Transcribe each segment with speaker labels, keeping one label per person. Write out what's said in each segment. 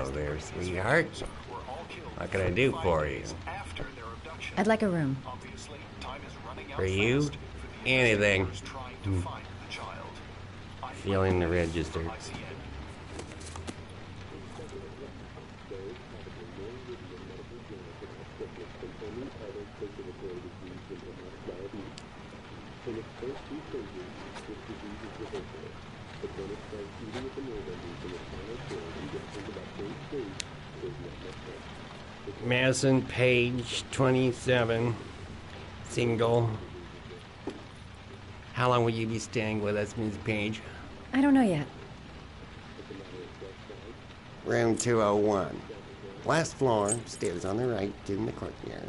Speaker 1: Hello there, sweetheart. What can I do for you?
Speaker 2: I'd like a room.
Speaker 1: For you? Anything. Feeling the register. Madison, page 27, single. How long will you be staying with us, Ms. Page?
Speaker 2: I don't know yet.
Speaker 1: Room 201. Last floor, stairs on the right, in the courtyard.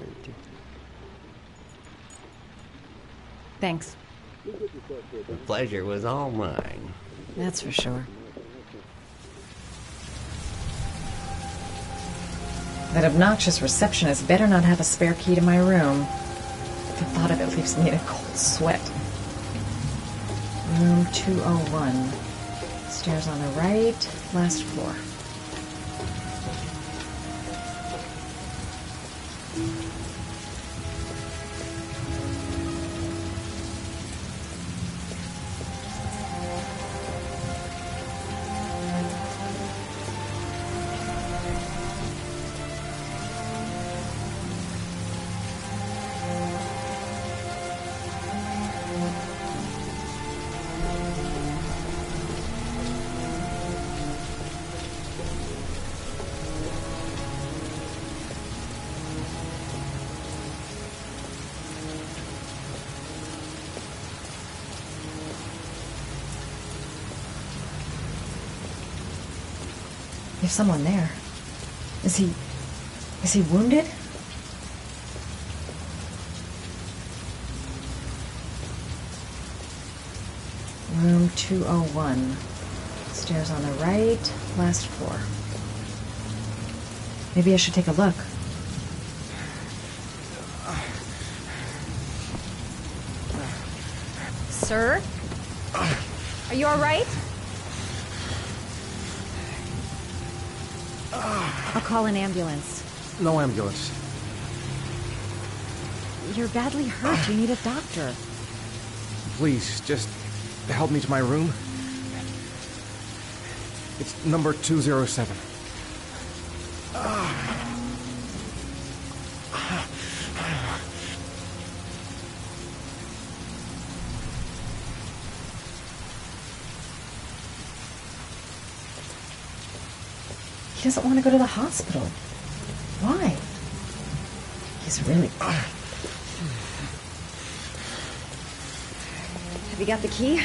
Speaker 2: Thanks.
Speaker 1: The pleasure was all mine.
Speaker 2: That's for sure.
Speaker 3: That obnoxious receptionist better not have a spare key to my room. The thought of it leaves me in a cold sweat. Room 201. Stairs on the right, last floor. There's someone there. Is he wounded? Room 201. Stairs on the right, last floor. Maybe I should take a look.
Speaker 2: Sir? Are you all right? I'll call an ambulance.
Speaker 4: No ambulance.
Speaker 2: You're badly hurt. You need a doctor.
Speaker 4: Please, just help me to my room. It's number 207.
Speaker 3: He doesn't want to go to the hospital. Why? He's really...
Speaker 2: Have you got the key?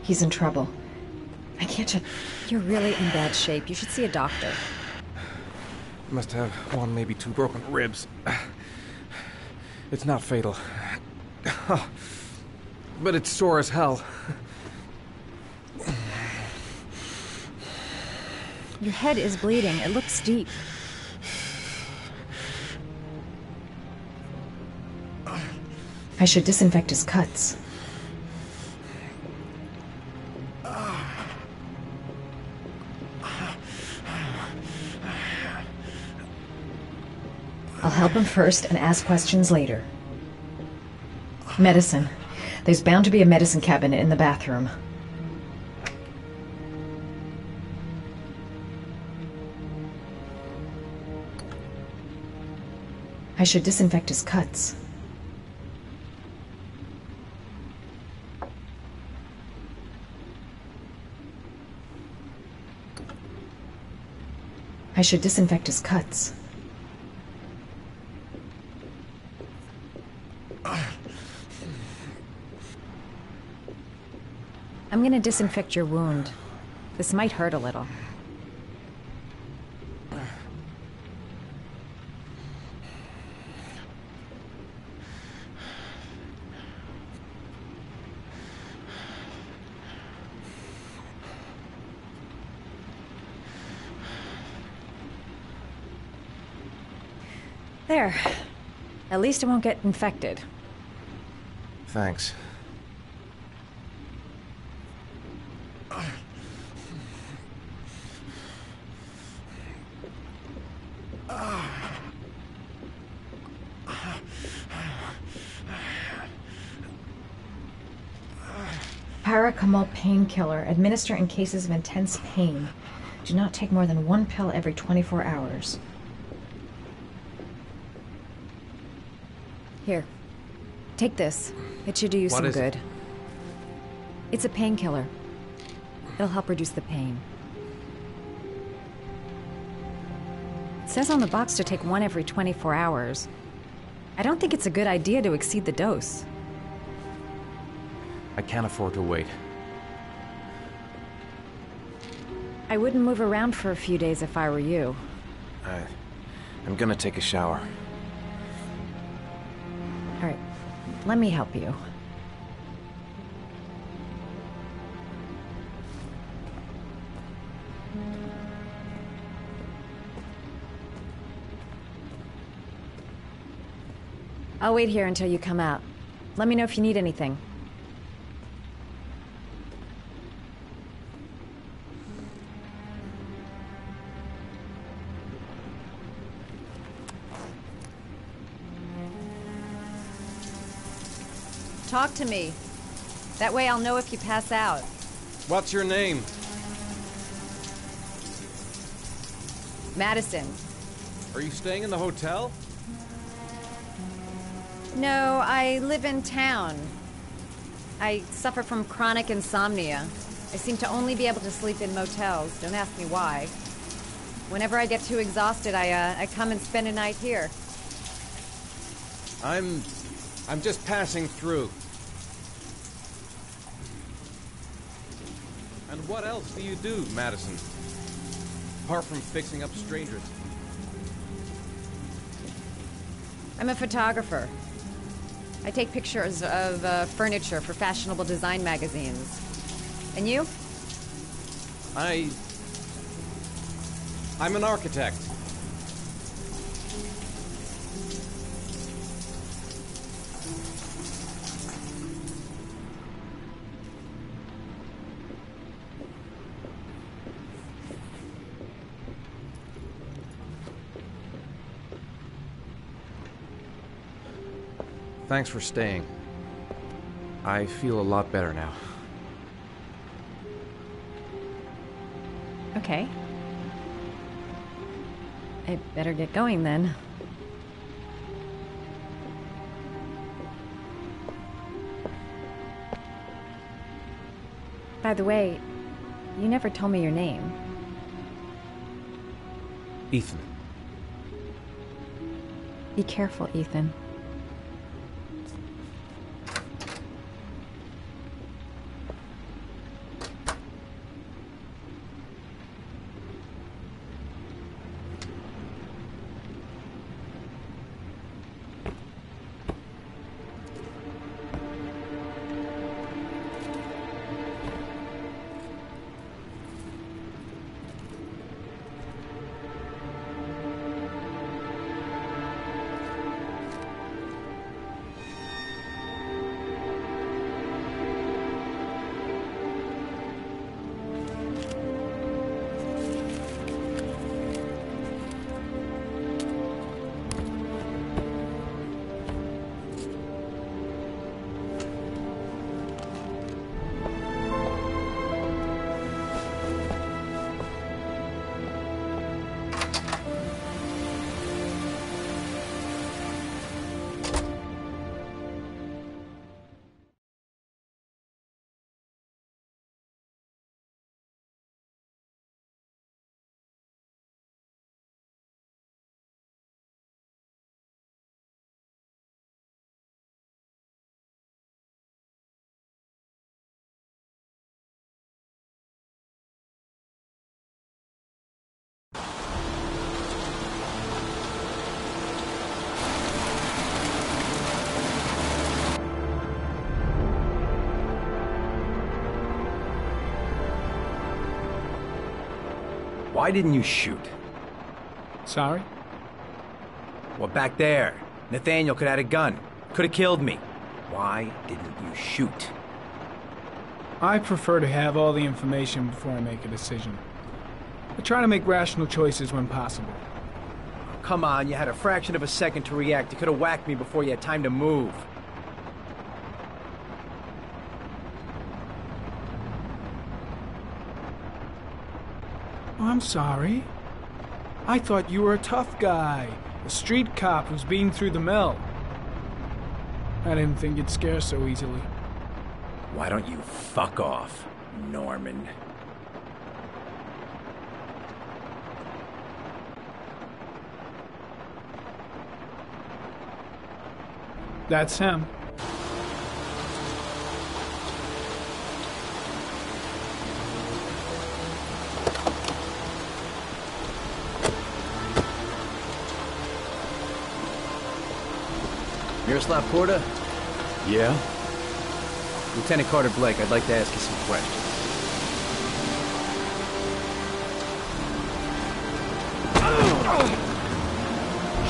Speaker 3: He's in trouble. I can't just...
Speaker 2: You're really in bad shape. You should see a doctor.
Speaker 4: Must have one, maybe two broken ribs. It's not fatal. But it's sore as hell.
Speaker 2: Your head is bleeding. It looks deep.
Speaker 3: I should disinfect his cuts. I'll help him first and ask questions later. Medicine. There's bound to be a medicine cabinet in the bathroom. I should disinfect his cuts. I should disinfect his cuts.
Speaker 2: I'm gonna disinfect your wound. This might hurt a little. There. At least it won't get infected.
Speaker 4: Thanks.
Speaker 3: Paracetamol painkiller. Administer in cases of intense pain. Do not take more than 1 pill every 24 hours.
Speaker 2: Here. Take this. It should do you some good. It's a painkiller. It'll help reduce the pain. It says on the box to take 1 every 24 hours. I don't think it's a good idea to exceed the dose.
Speaker 4: I can't afford to wait.
Speaker 2: I wouldn't move around for a few days if I were you.
Speaker 4: I'm gonna take a shower.
Speaker 2: All right, let me help you. I'll wait here until you come out. Let me know if you need anything. Talk to me. That way I'll know if you pass out.
Speaker 4: What's your name?
Speaker 2: Madison.
Speaker 4: Are you staying in the hotel?
Speaker 2: No, I live in town. I suffer from chronic insomnia. I seem to only be able to sleep in motels. Don't ask me why. Whenever I get too exhausted, I come and spend a night here.
Speaker 4: I'm just passing through. And what else do you do, Madison? Apart from fixing up strangers.
Speaker 2: I'm a photographer. I take pictures of furniture for fashionable design magazines. And you?
Speaker 4: I'm an architect. Thanks for staying. I feel a lot better now.
Speaker 2: Okay. I better get going then. By the way, you never told me your name.
Speaker 4: Ethan.
Speaker 2: Be careful, Ethan.
Speaker 5: Why didn't you shoot?
Speaker 6: Sorry?
Speaker 5: Well, back there. Nathaniel could have had a gun. Could have killed me. Why didn't you shoot?
Speaker 6: I prefer to have all the information before I make a decision. I try to make rational choices when possible.
Speaker 5: Come on, you had a fraction of a second to react. You could have whacked me before you had time to move.
Speaker 6: Oh, I'm sorry. I thought you were a tough guy, a street cop who's been through the mill. I didn't think you'd scare so easily.
Speaker 5: Why don't you fuck off, Norman?
Speaker 6: That's him.
Speaker 5: Miroslav Porta?
Speaker 6: Yeah?
Speaker 5: Lieutenant Carter Blake, I'd like to ask you some questions.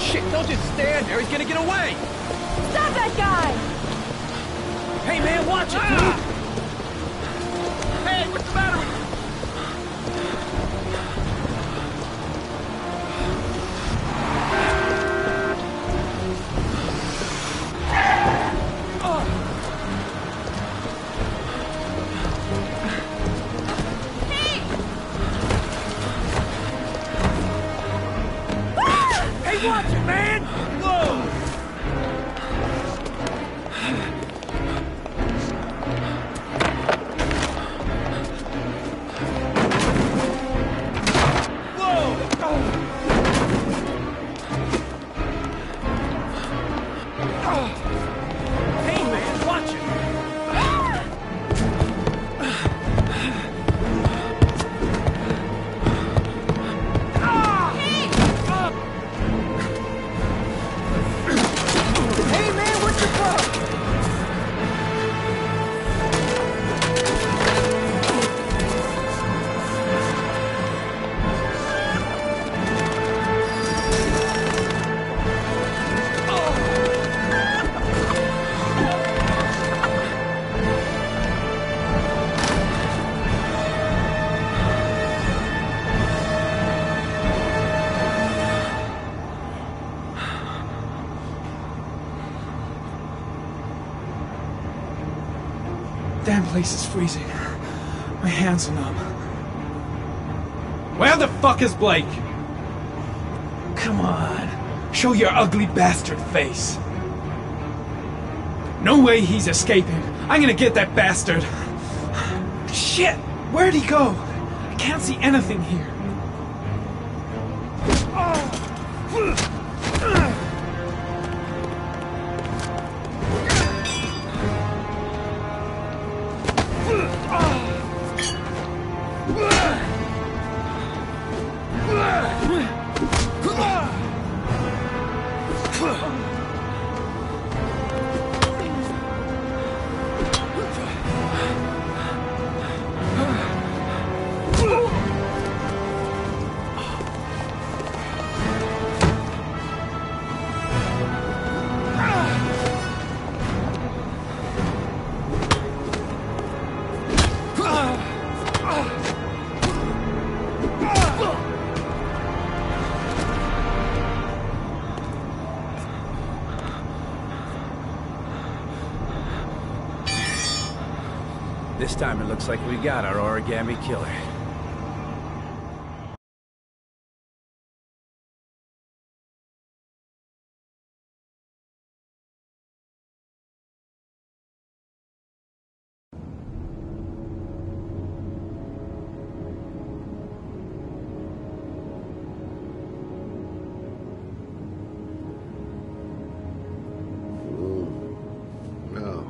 Speaker 5: Shit, don't just stand there. He's gonna get away!
Speaker 2: Stop that guy!
Speaker 5: Hey, man, watch it, dude! Hey, what's the matter with you? Hey, watch it, man! Whoa! Hey, man, watch it! Hey, man, what's your problem?
Speaker 6: Damn place is freezing. My hands are numb. Where the fuck is Blake? Come on. Show your ugly bastard face. No way he's escaping. I'm gonna get that bastard. Shit! Where'd he go? I can't see anything here.
Speaker 5: This time it looks like we got our origami killer.
Speaker 1: No.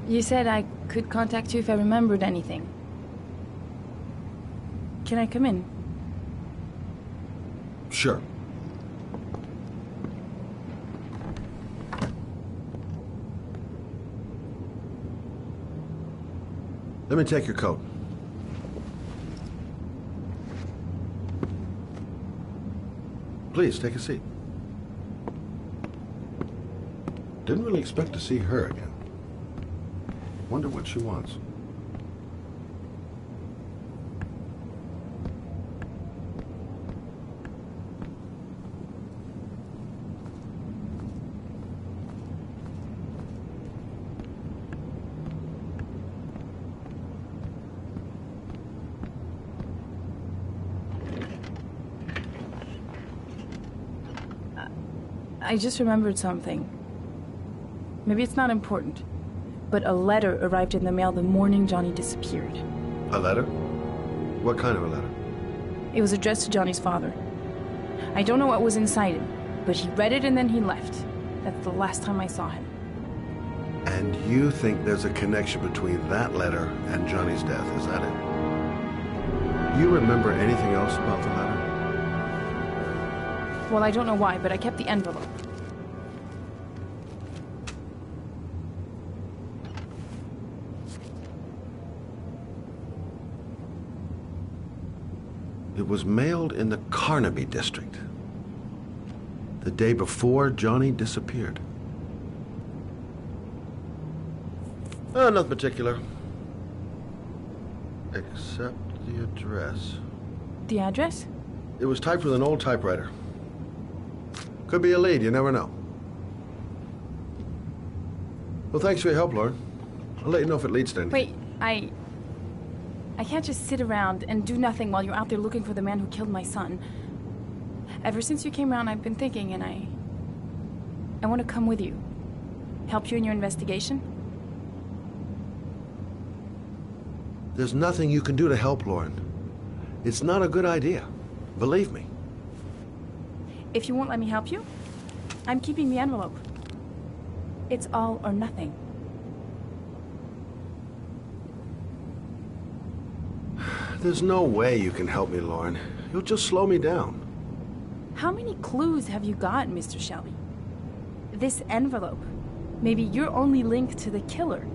Speaker 7: You said I could contact you if I remembered anything. Can I come in?
Speaker 8: Sure. Let me take your coat. Please, take a seat. Didn't really expect to see her again. Wonder what she wants.
Speaker 7: I just remembered something. Maybe it's not important, but a letter arrived in the mail the morning Johnny disappeared.
Speaker 8: A letter? What kind of a letter?
Speaker 7: It was addressed to Johnny's father. I don't know what was inside it, but he read it and then he left. That's the last time I saw him.
Speaker 8: And you think there's a connection between that letter and Johnny's death, is that it? You remember anything else about the letter?
Speaker 7: Well, I don't know why, but I kept the envelope.
Speaker 8: It was mailed in the Carnaby district, the day before Johnny disappeared. Nothing particular, except the address.
Speaker 7: The address?
Speaker 8: It was typed with an old typewriter. Could be a lead, you never know. Well, thanks for your help, Lauren. I'll let you know if it leads to anything.
Speaker 7: Wait, I can't just sit around and do nothing while you're out there looking for the man who killed my son. Ever since you came around, I've been thinking, and I want to come with you. Help you in your investigation?
Speaker 8: There's nothing you can do to help, Lauren. It's not a good idea. Believe me.
Speaker 7: If you won't let me help you, I'm keeping the envelope. It's all or nothing.
Speaker 8: There's no way you can help me, Lauren. You'll just slow me down.
Speaker 7: How many clues have you got, Mr. Shelby? This envelope. Maybe your only link to the killer.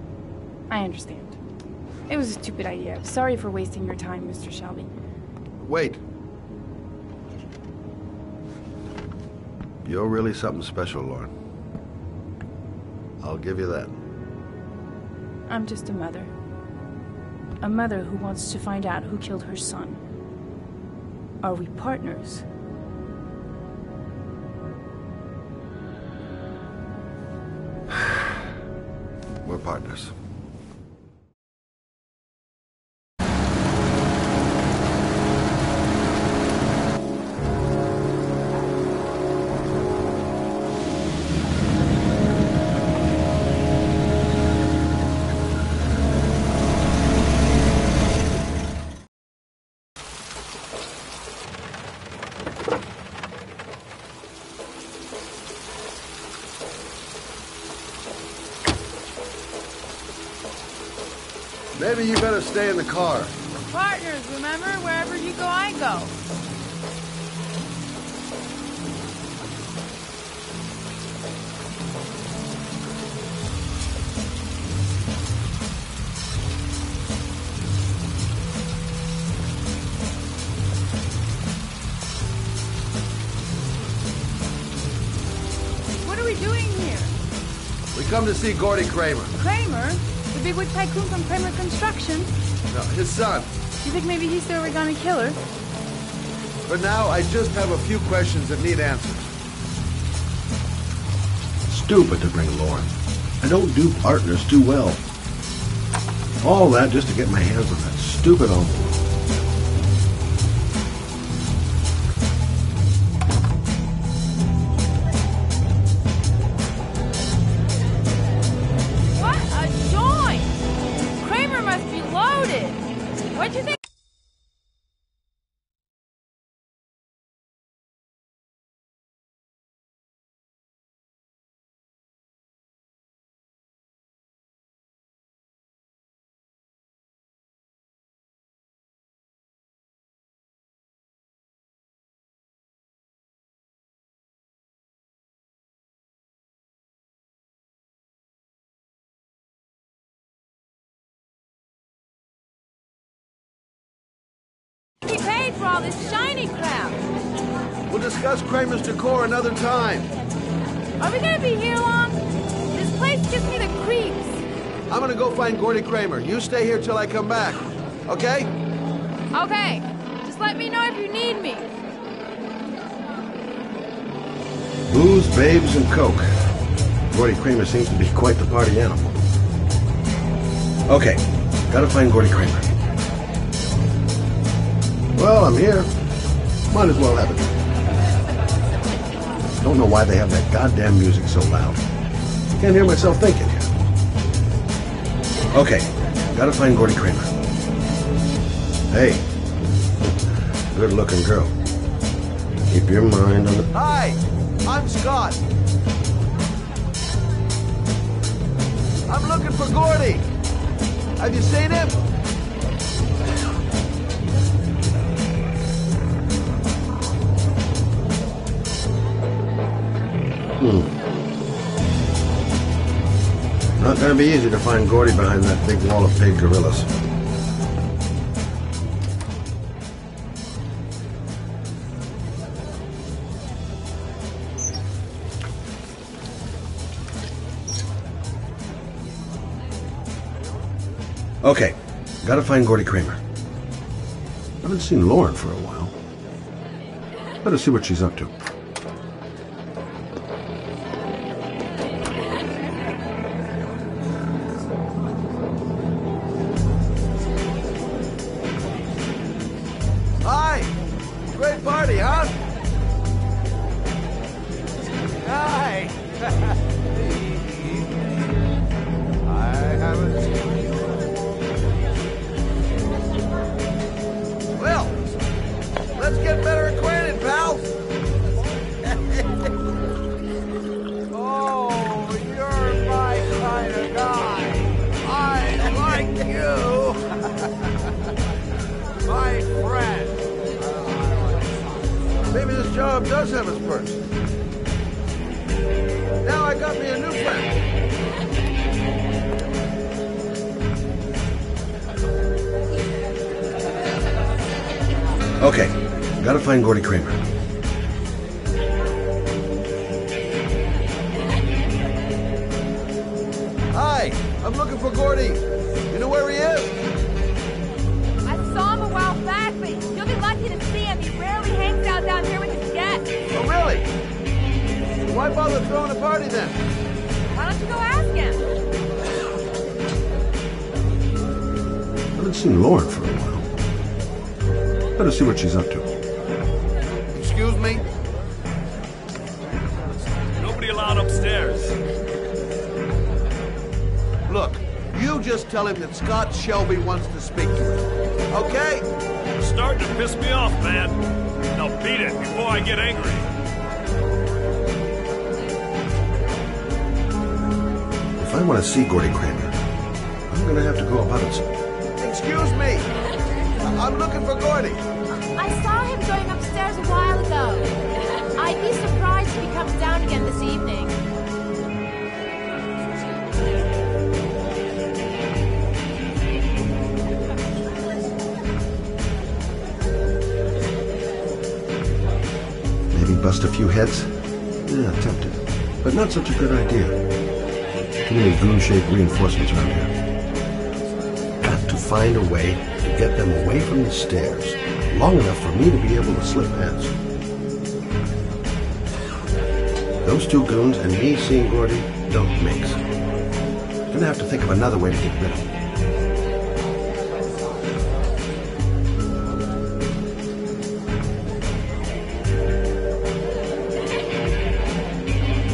Speaker 7: I understand. It was a stupid idea. Sorry for wasting your time, Mr. Shelby.
Speaker 8: Wait. You're really something special, Lauren. I'll give you that.
Speaker 7: I'm just a mother. A mother who wants to find out who killed her son. Are we partners?
Speaker 8: We're partners. Maybe you better stay in the car.
Speaker 7: We're partners, remember? Wherever you go, I go. What are we doing here?
Speaker 8: We come to see Gordy Kramer.
Speaker 7: Kramer? The bigwig tycoon from Kramer Construction?
Speaker 8: No, his son.
Speaker 7: You think maybe he's the Oregonian killer?
Speaker 8: For now, I just have a few questions that need answers. Stupid to bring Lauren. I don't do partners too well. All that just to get my hands on that stupid envelope.
Speaker 7: What'd you think? all this shiny crap?
Speaker 8: We'll discuss Kramer's decor another time.
Speaker 7: Are we gonna be here long? This place gives me the creeps.
Speaker 8: I'm gonna go find Gordy Kramer. You stay here till I come back. Okay?
Speaker 7: Okay. Just let me know if you need me.
Speaker 8: Booze, babes, and coke. Gordy Kramer seems to be quite the party animal. Okay, gotta find Gordy Kramer. Well, I'm here. Might as well have it. Don't know why they have that goddamn music so loud. Can't hear myself thinking here. Okay, gotta find Gordy Kramer. Hey, good-looking girl. Keep your mind on the... Hi, I'm Scott. I'm looking for Gordy. Have you seen him? Not gonna be easy to find Gordy behind that big wall of paid gorillas. Okay, gotta find Gordy Kramer. Haven't seen Lauren for a while. Better see what she's up to. Hi! Great party, huh? Hi! I haven't seen you. Well, let's get better acquainted, pal. Oh, you're my kind of guy. I like you. My friend. Maybe this job does have its perks. Now I got me a new friend. Okay, gotta find Gordy Kramer. Hi, I'm looking for Gordy. You know where he is?
Speaker 7: I saw him a while back, but you'll be lucky to see him. He rarely hangs out down here with his guests.
Speaker 8: Oh, really? Why bother throwing a party then?
Speaker 7: Why don't you go ask him?
Speaker 8: Haven't seen Lauren for a while. Better see what she's up to. Excuse me?
Speaker 9: Nobody allowed upstairs.
Speaker 8: Look, you just tell him that Scott Shelby wants to speak to him. Okay?
Speaker 9: You're starting to piss me off, man. Now beat it before I get angry.
Speaker 8: If I want to see Gordy Kramer, I'm gonna have to go about it. Excuse me! I'm looking for Gordy.
Speaker 7: I saw him going upstairs a while ago. I'd be surprised if he comes down again this evening.
Speaker 8: Maybe bust a few heads? Yeah, tempted. But not such a good idea. Too many goon-shaped reinforcements around here. Got to find a way to get them away from the stairs, long enough for me to be able to slip past. Those two goons and me seeing Gordy don't mix. Gonna have to think of another way to get rid of him.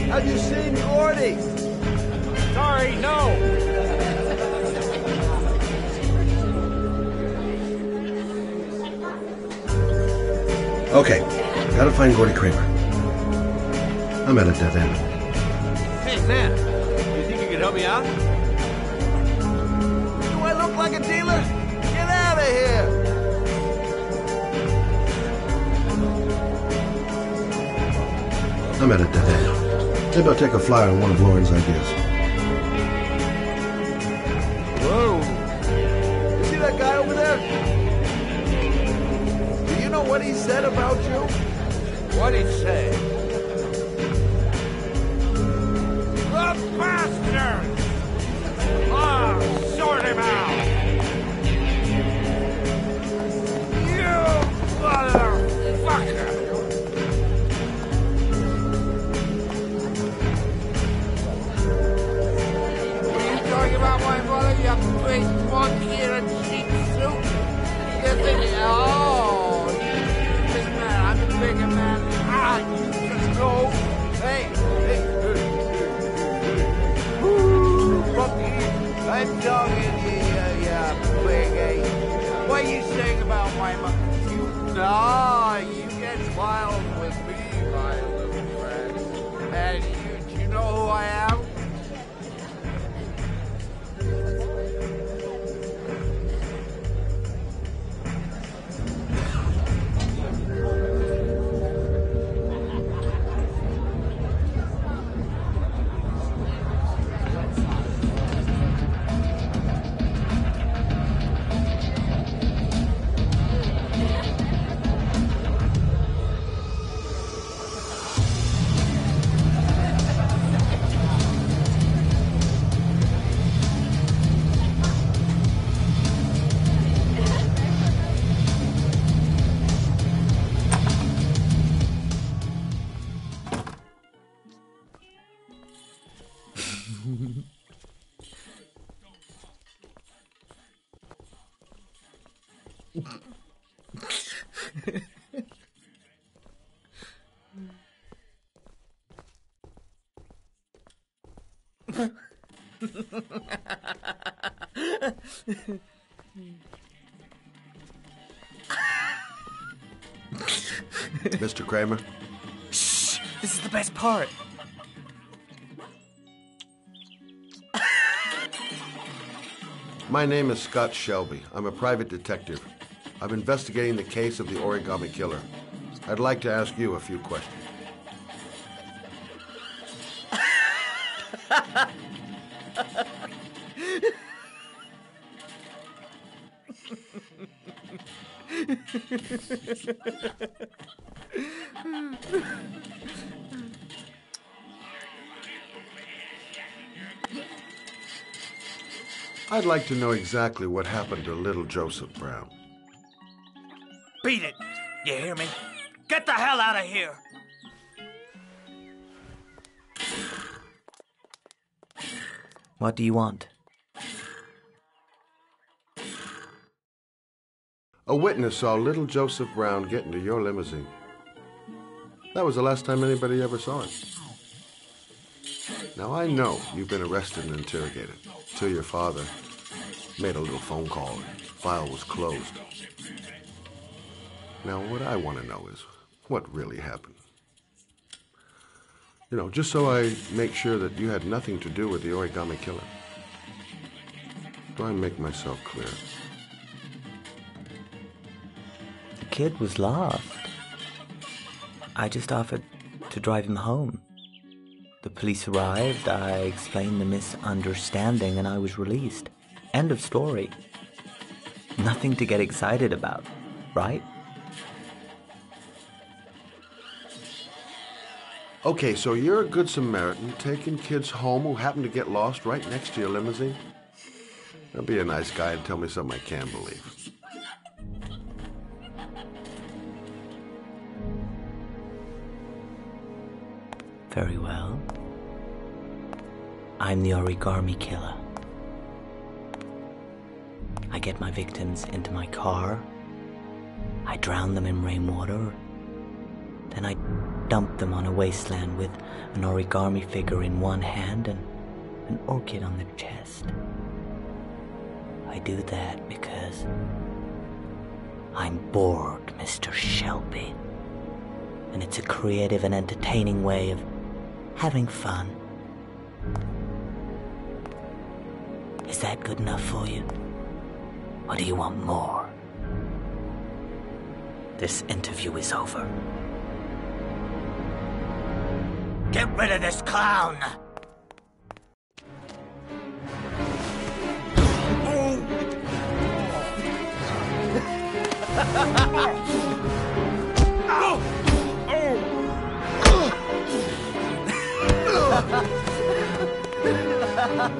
Speaker 8: Have you seen Gordy?
Speaker 9: Sorry, no.
Speaker 8: Okay, gotta find Gordy Kramer. I'm at a dead end.
Speaker 10: Hey, man, you think you could help me out?
Speaker 8: Do I look like a dealer? Get out of here! I'm at a dead end. Maybe I'll take a flyer on one of Lauren's ideas. Whoa! You see that guy over there? Do you know what said about you?
Speaker 10: What'd he say?
Speaker 9: The bastard! Ah, sort him out! You motherfucker! What are you talking about, my brother? You big monkey in a cheap suit? You're thinking, oh, you big man, I'm a bigger man. Ah, you just know. Hey, monkey, I'm talking to you, big ape. What are you saying about my monkey? Nah, you get wild with me, my little friend. And do you know who I am?
Speaker 8: Mr. Kramer?
Speaker 5: Shh! This is the best part.
Speaker 8: My name is Scott Shelby. I'm a private detective. I'm investigating the case of the Origami Killer. I'd like to ask you a few questions. I'd like to know exactly what happened to little Joseph Brown.
Speaker 5: Beat it! You hear me? Get the hell out of here! What do you want?
Speaker 8: A witness saw little Joseph Brown get into your limousine. That was the last time anybody ever saw him. Now, I know you've been arrested and interrogated till your father made a little phone call and the file was closed. Now, what I want to know is what really happened. You know, just so I make sure that you had nothing to do with the Origami Killer. Do I make myself clear?
Speaker 11: The kid was lost. I just offered to drive him home. The police arrived, I explained the misunderstanding, and I was released. End of story. Nothing to get excited about, right?
Speaker 8: Okay, so you're a good Samaritan taking kids home who happen to get lost right next to your limousine? Now be a nice guy and tell me something I can't believe.
Speaker 11: Very well. I'm the Origami Killer. I get my victims into my car. I drown them in rainwater. Then I dump them on a wasteland with an origami figure in one hand and an orchid on their chest. I do that because I'm bored, Mr. Shelby. And it's a creative and entertaining way of having fun. Is that good enough for you? Or do you want more? This interview is over. Get rid of this clown!
Speaker 9: Yeah.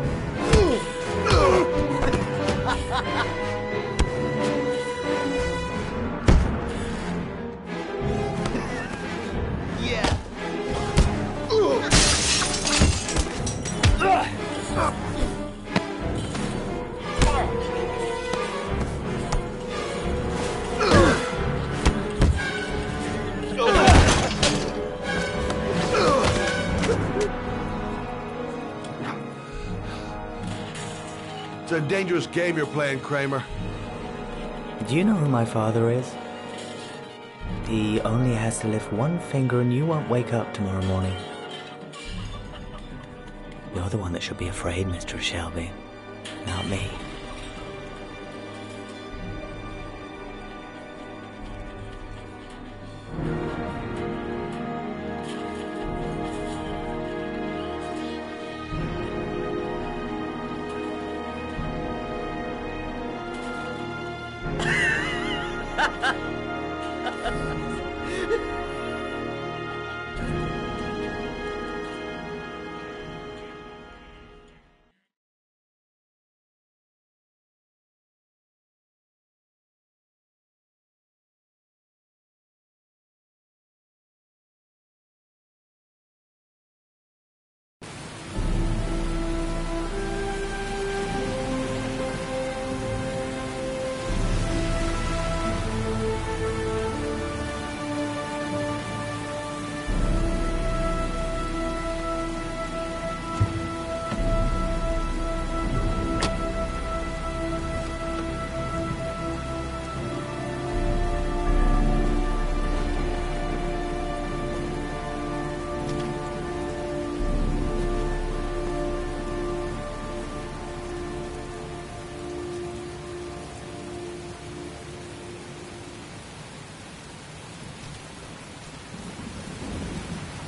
Speaker 8: It's a dangerous game you're playing, Kramer.
Speaker 11: Do you know who my father is? He only has to lift one finger and you won't wake up tomorrow morning. You're the one that should be afraid, Mr. Shelby, not me.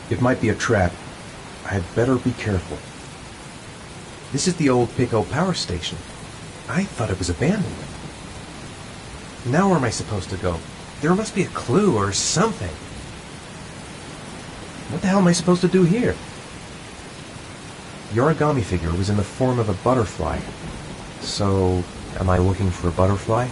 Speaker 12: It might be a trap. I had better be careful. This is the old Pico power station. I thought it was abandoned. Now where am I supposed to go? There must be a clue or something. What the hell am I supposed to do here? The origami figure was in the form of a butterfly. So, am I looking for a butterfly?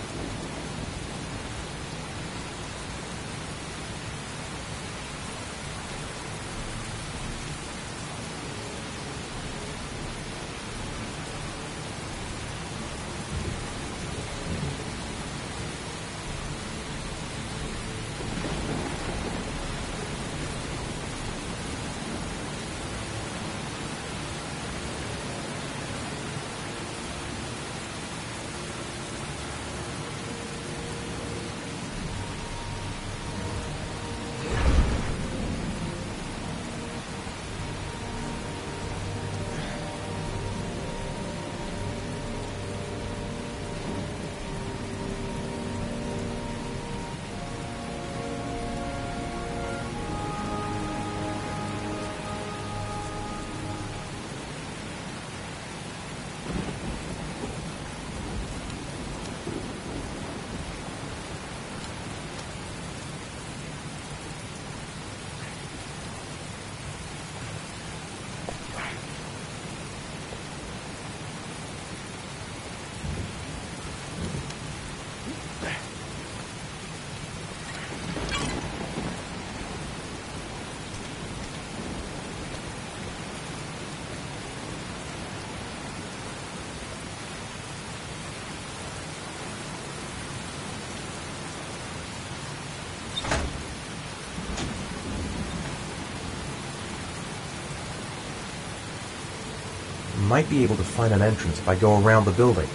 Speaker 12: Might be able to find an entrance if I go around the building.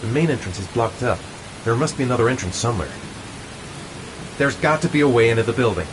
Speaker 12: The main entrance is blocked up. There must be another entrance somewhere. There's got to be a way into the building.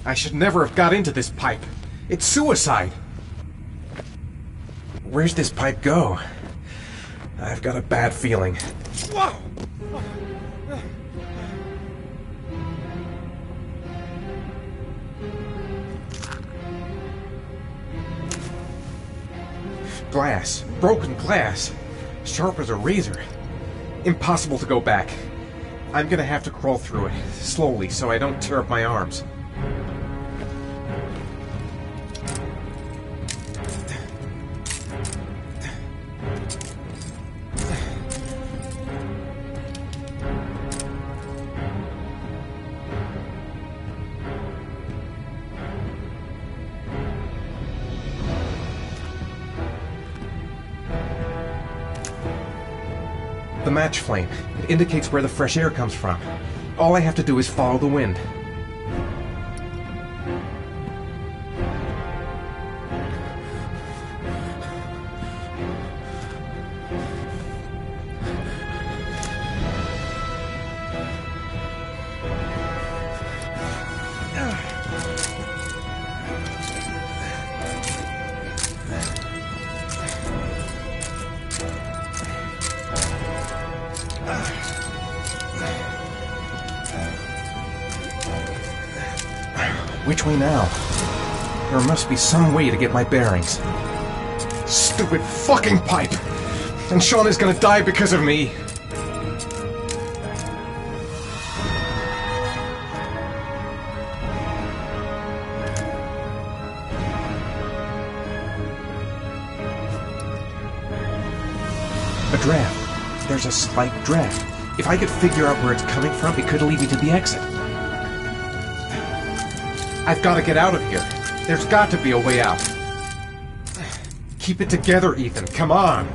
Speaker 12: I should never have got into this pipe. It's suicide. Where's this pipe go? I've got a bad feeling. Whoa! Glass. Broken glass. Sharp as a razor. Impossible to go back. I'm gonna have to crawl through it, slowly, so I don't tear up my arms. The match flame. It indicates where the fresh air comes from. All I have to do is follow the wind. Which way now? There must be some way to get my bearings. Stupid fucking pipe! And Sean is gonna die because of me! A draft. There's a slight draft. If I could figure out where it's coming from, it could lead me to the exit. I've got to get out of here. There's got to be a way out. Keep it together, Ethan. Come on.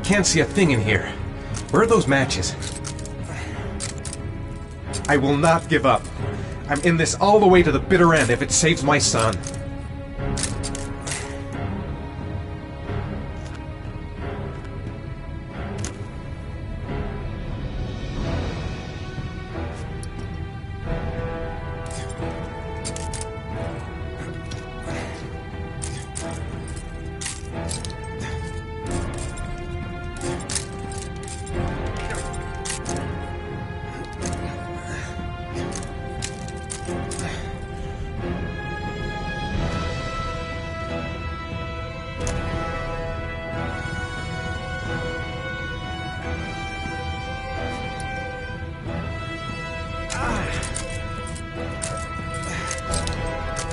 Speaker 12: Can't see a thing in here. Where are those matches? I will not give up. I'm in this all the way to the bitter end if it saves my son.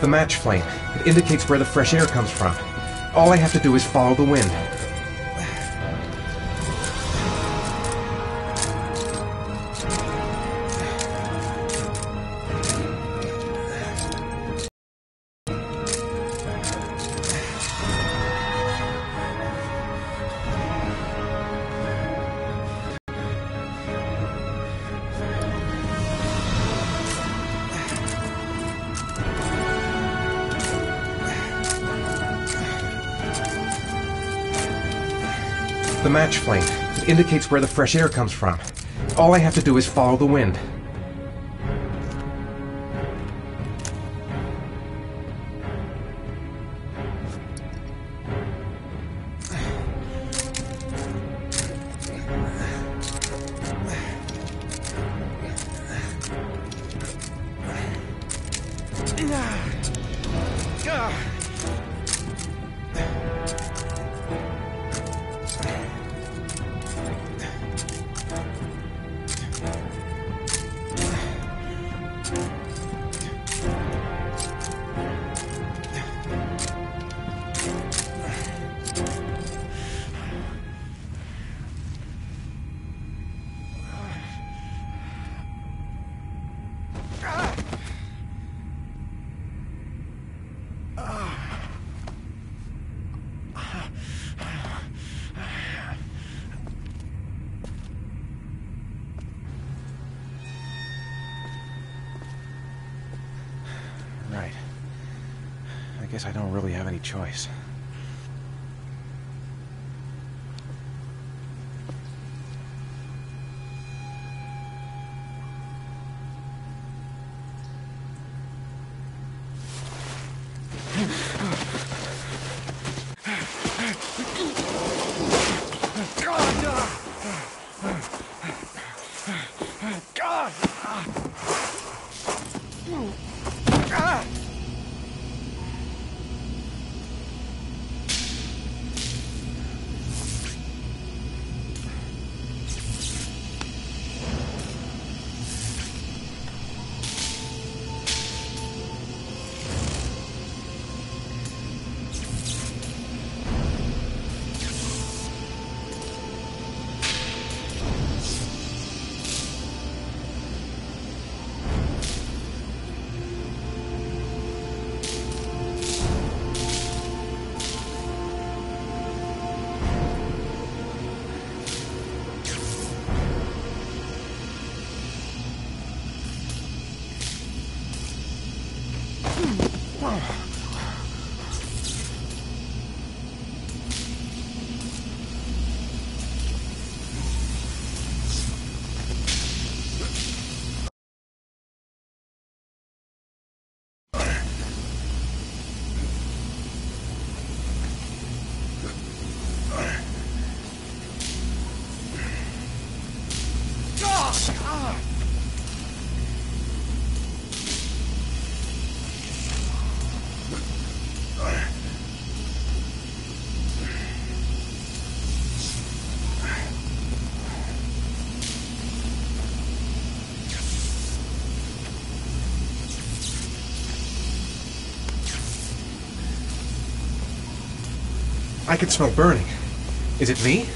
Speaker 12: The match flame. It indicates where the fresh air comes from. All I have to do is follow the wind. The match flame. It indicates where the fresh air comes from. All I have to do is follow the wind. Right. I guess I don't really have any choice. I can smell burning. Is it me?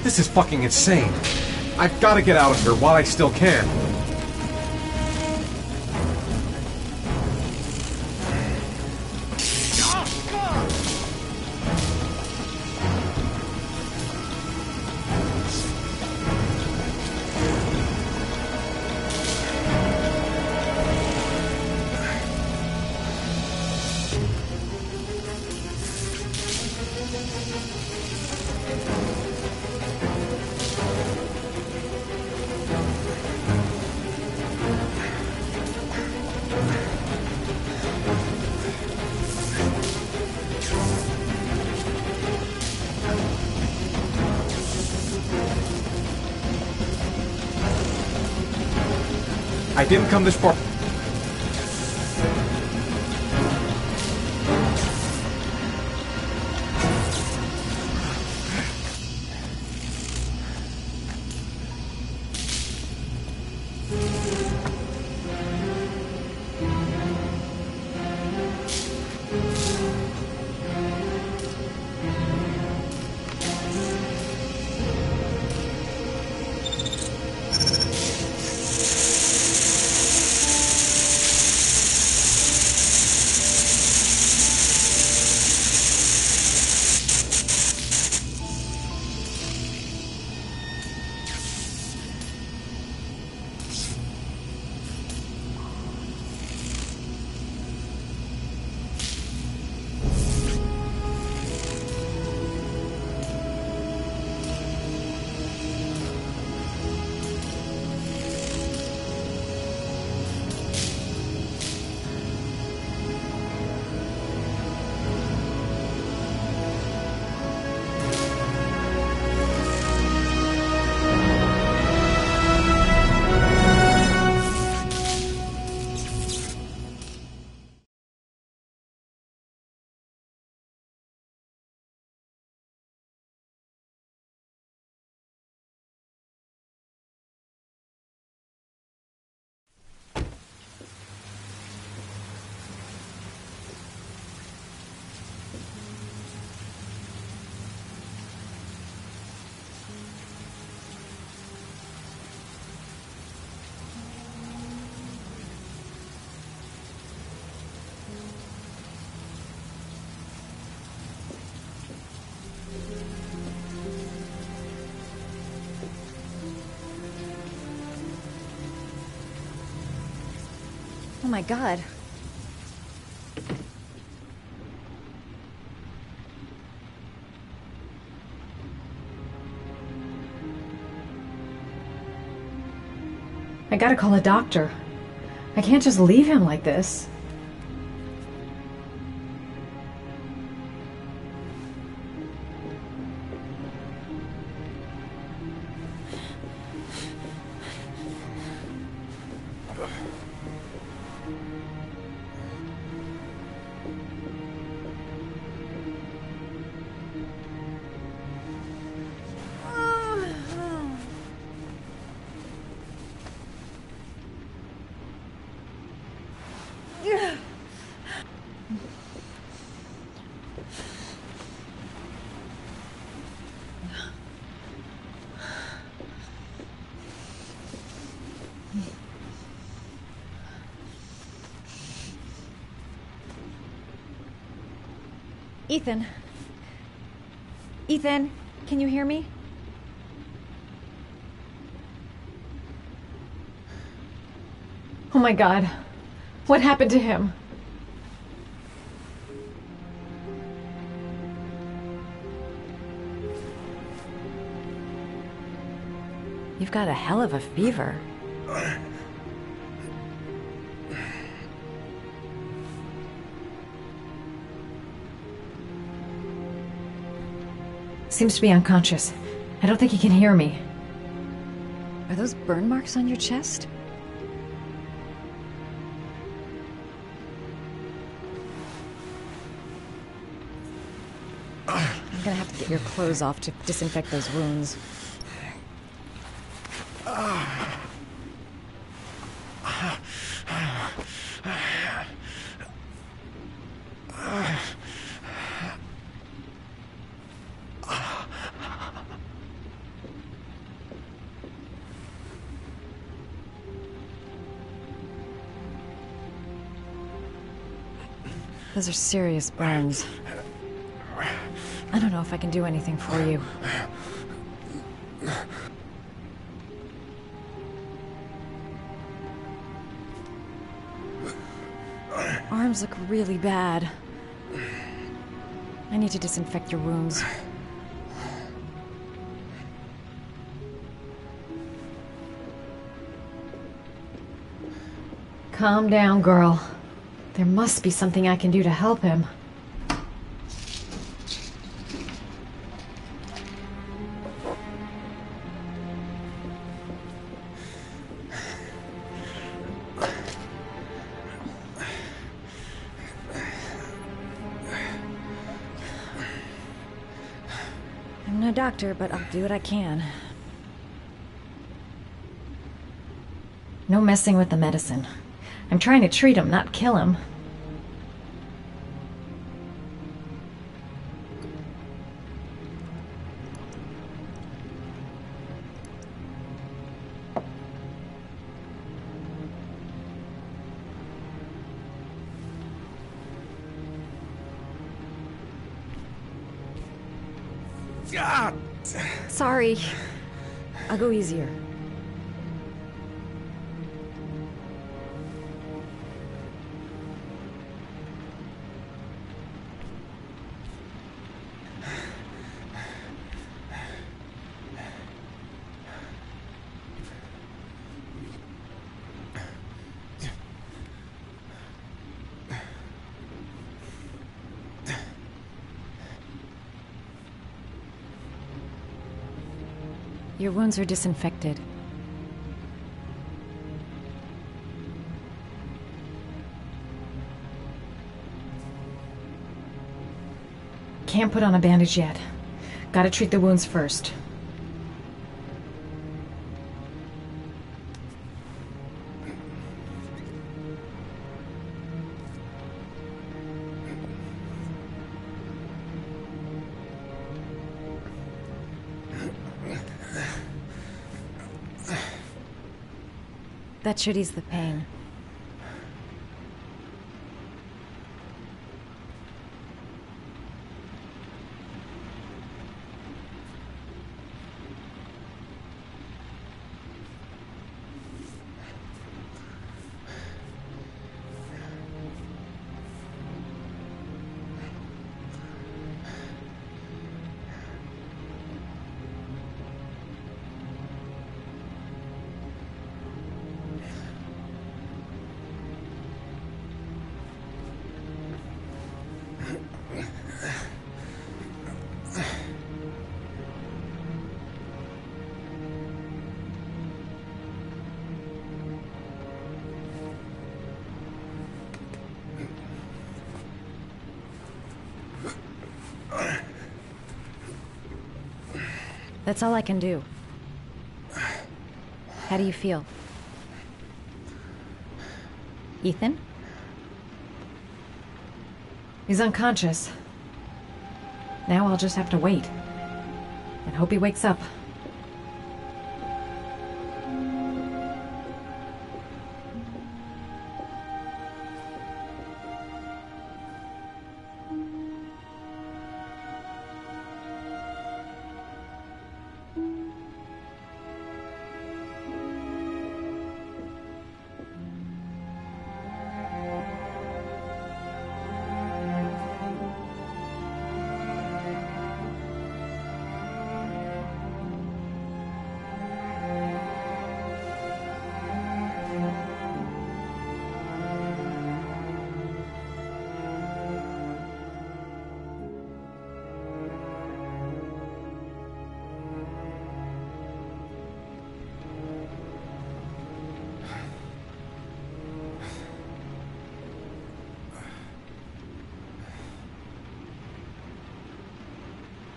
Speaker 4: This is fucking insane. I've got to get out of here while I still can. I didn't come this far.
Speaker 2: Oh my god.
Speaker 3: I gotta call a doctor. I can't just leave him like this.
Speaker 2: Ethan. Ethan, can you hear me?
Speaker 3: Oh my god. What happened to him?
Speaker 2: You've got a hell of a fever.
Speaker 3: Seems to be unconscious. I don't think he can hear me.
Speaker 2: Are those burn marks on your chest? I'm gonna have to get your clothes off to disinfect those wounds.
Speaker 3: Those are serious burns. I don't know if I can do anything for you. Arms look really bad. I need to disinfect your wounds. Calm down, girl. There must be something I can do to help him. I'm no doctor, but I'll do what I can. No messing with the medicine. I'm trying to treat him, not kill him.
Speaker 4: God!
Speaker 3: Sorry. I'll go easier. Your wounds are disinfected. Can't put on a bandage yet. Gotta treat the wounds first. That should ease the pain. That's all I can do. How do you feel? Ethan? He's unconscious. Now I'll just have to wait. And hope he wakes up.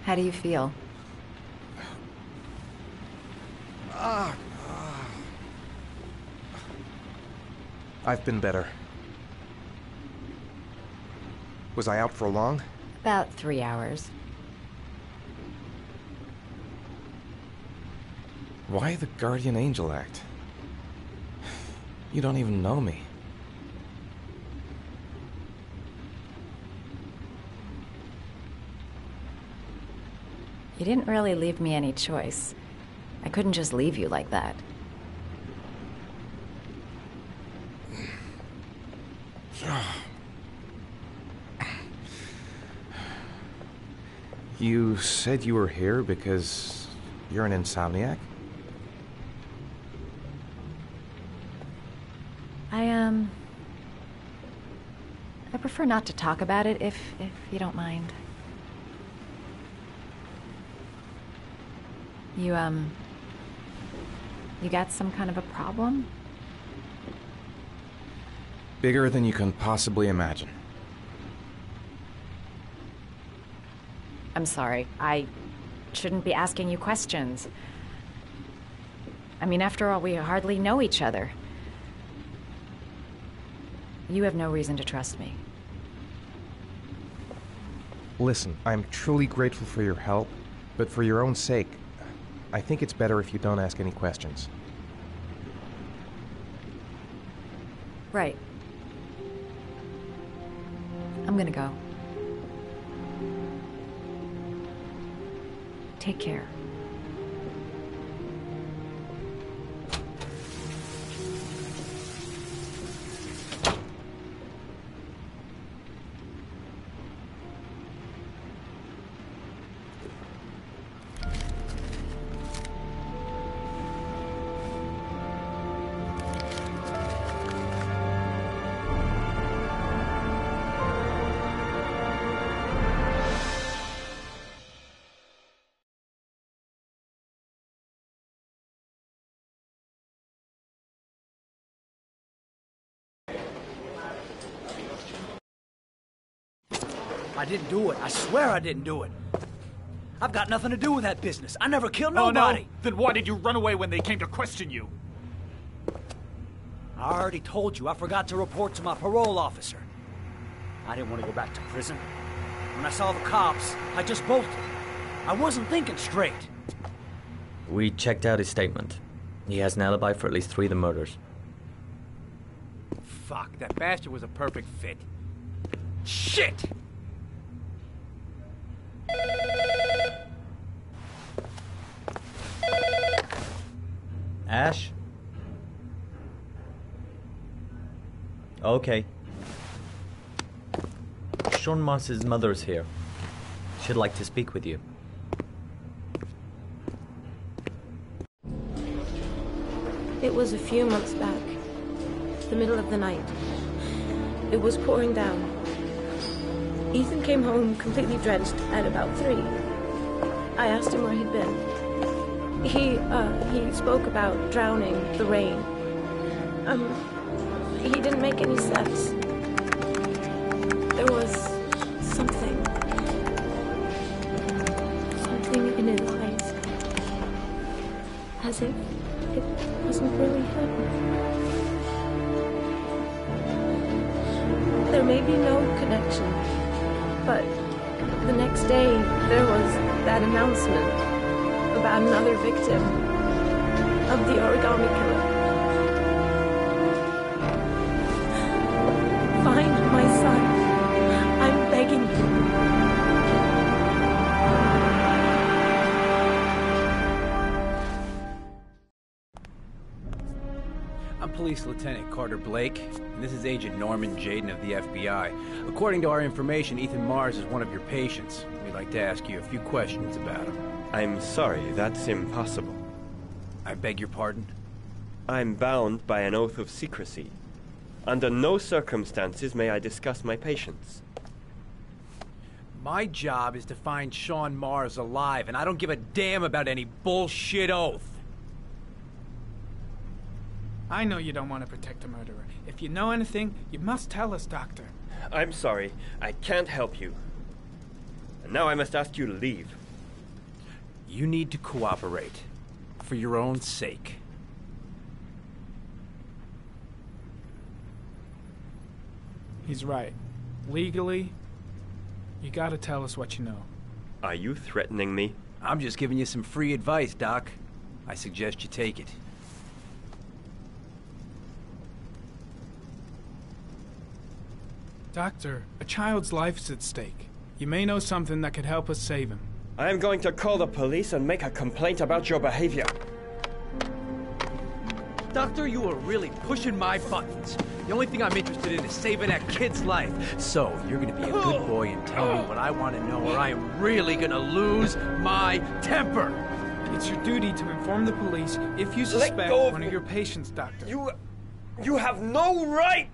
Speaker 3: How do you feel?
Speaker 4: I've been better. Was I out for long?
Speaker 3: About 3 hours.
Speaker 4: Why the guardian angel act? You don't even know me.
Speaker 2: You didn't really leave me any choice. I couldn't just leave you like that.
Speaker 4: You said you were here because you're an insomniac?
Speaker 2: I prefer not to talk about it if you don't mind. You got some kind of a problem?
Speaker 4: Bigger than you can possibly imagine.
Speaker 2: I'm sorry. I shouldn't be asking you questions. I mean, after all, we hardly know each other. You have no reason to trust me.
Speaker 4: Listen, I'm truly grateful for your help, but for your own sake, I think it's better if you don't ask any questions.
Speaker 2: Right. I'm gonna go. Take care.
Speaker 13: I didn't do it. I swear I didn't do it. I've got nothing to do with that business. I never killed nobody.
Speaker 14: Oh, no? Then why did you run away when they came to question you?
Speaker 13: I already told you I forgot to report to my parole officer. I didn't want to go back to prison. When I saw the cops, I just bolted. I wasn't thinking straight.
Speaker 11: We checked out his statement. He has an alibi for at least 3 of the murders.
Speaker 5: Fuck, that bastard was a perfect fit. Shit!
Speaker 11: Ash? Okay. Sean Moss's mother's here. She'd like to speak with you.
Speaker 15: It was a few months back. The middle of the night. It was pouring down. Ethan came home completely drenched at about 3. I asked him where he'd been. He spoke about drowning, the rain. He didn't make any sense. There was something in his eyes. As if it wasn't really him. There may be no connection, but the next day there was that announcement about another victim of the origami killer. Find my son. I'm begging you.
Speaker 5: I'm Police Lieutenant Carter Blake, and this is Agent Norman Jaden of the FBI. According to our information, Ethan Mars is one of your patients. We'd like to ask you a few questions about him.
Speaker 16: I'm sorry, that's impossible.
Speaker 5: I beg your pardon?
Speaker 16: I'm bound by an oath of secrecy. Under no circumstances may I discuss my patients.
Speaker 5: My job is to find Sean Mars alive, and I don't give a damn about any bullshit oath.
Speaker 6: I know you don't want to protect a murderer. If you know anything, you must tell us, Doctor.
Speaker 16: I'm sorry, I can't help you. And now I must ask you to leave.
Speaker 5: You need to cooperate. For your own sake.
Speaker 6: He's right. Legally, you gotta tell us what you know.
Speaker 16: Are you threatening me?
Speaker 5: I'm just giving you some free advice, Doc. I suggest you take it.
Speaker 6: Doctor, a child's life is at stake. You may know something that could help us save him.
Speaker 16: I am going to call the police and make a complaint about your behavior.
Speaker 5: Doctor, you are really pushing my buttons. The only thing I'm interested in is saving that kid's life. So, you're gonna be a good boy and tell me what I want to know, or I am really gonna lose my temper.
Speaker 6: It's your duty to inform the police if you suspect one of your patients, Doctor.
Speaker 16: You have no right!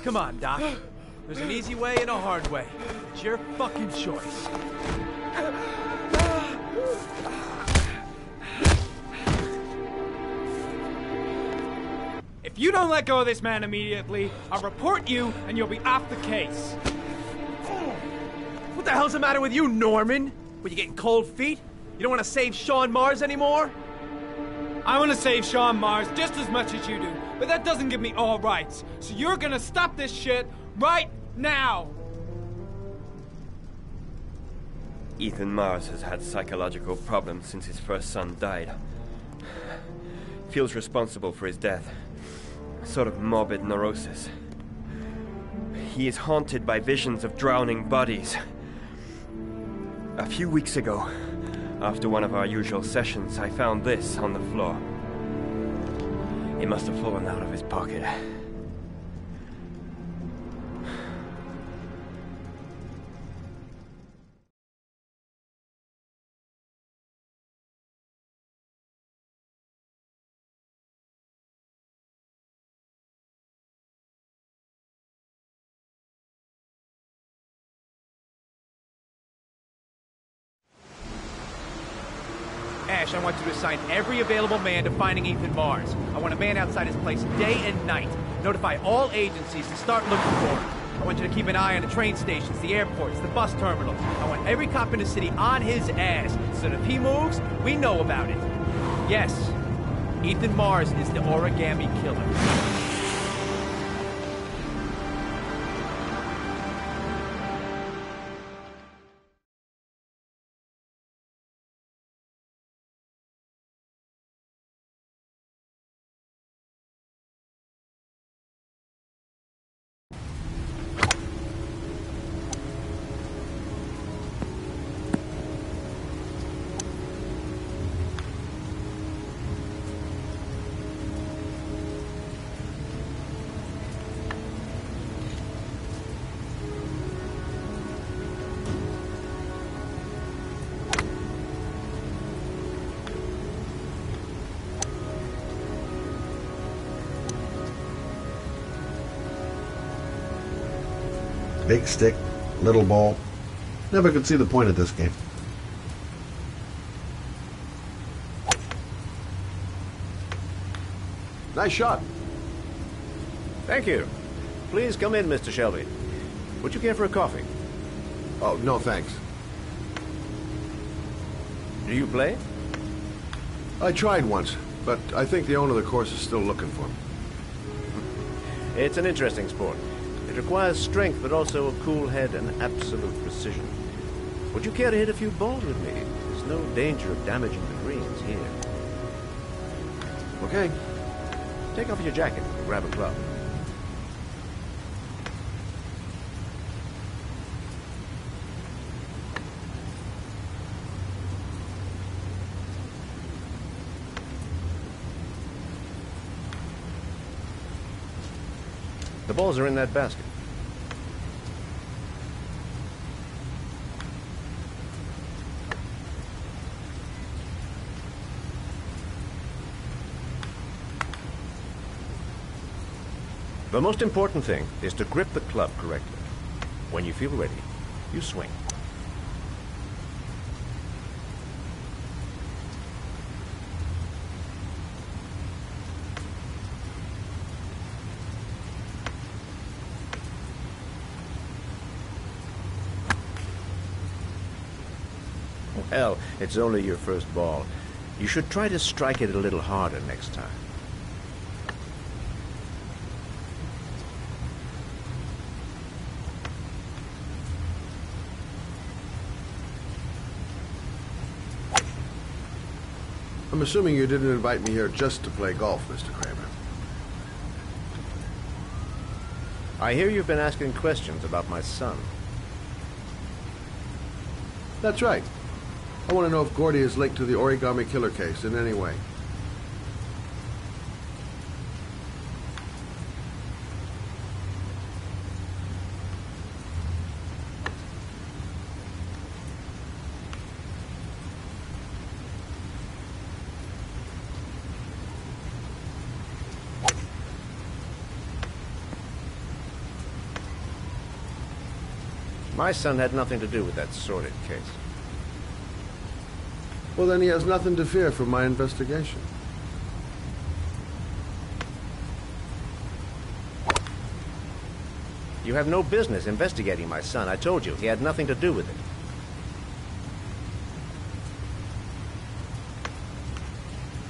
Speaker 5: Come on, Doc. There's an easy way and a hard way. It's your fucking choice.
Speaker 6: If you don't let go of this man immediately, I'll report you and you'll be off the case.
Speaker 5: What the hell's the matter with you, Norman? Were you getting cold feet? You don't want to save Sean Mars anymore?
Speaker 6: I want to save Sean Mars just as much as you do, but that doesn't give me all rights. So you're gonna stop this shit right now!
Speaker 16: Ethan Mars has had psychological problems since his first son died. Feels responsible for his death. A sort of morbid neurosis. He is haunted by visions of drowning bodies. A few weeks ago, after one of our usual sessions, I found this on the floor. It must have fallen out of his pocket.
Speaker 5: Ash, I want you to assign every available man to finding Ethan Mars. I want a man outside his place day and night. Notify all agencies to start looking for him. I want you to keep an eye on the train stations, the airports, the bus terminals. I want every cop in the city on his ass, so that if he moves, we know about it. Yes, Ethan Mars is the origami killer.
Speaker 8: Big stick, little ball. Never could see the point of this game. Nice shot.
Speaker 10: Thank you. Please come in, Mr. Shelby. Would you care for a coffee?
Speaker 8: Oh, no thanks.
Speaker 10: Do you play?
Speaker 8: I tried once, but I think the owner of the course is still looking for me.
Speaker 10: It's an interesting sport. It requires strength, but also a cool head and absolute precision. Would you care to hit a few balls with me? There's no danger of damaging the greens here.
Speaker 8: Okay.
Speaker 10: Take off your jacket and grab a club. The balls are in that basket. The most important thing is to grip the club correctly. When you feel ready, you swing. Well, it's only your first ball. You should try to strike it a little harder next time.
Speaker 8: I'm assuming you didn't invite me here just to play golf, Mr. Kramer.
Speaker 10: I hear you've been asking questions about my son.
Speaker 8: That's right. I want to know if Gordy is linked to the Origami Killer case in any way.
Speaker 10: My son had nothing to do with that sordid case.
Speaker 8: Well, then he has nothing to fear from my investigation.
Speaker 10: You have no business investigating my son. I told you, he had nothing to do with it.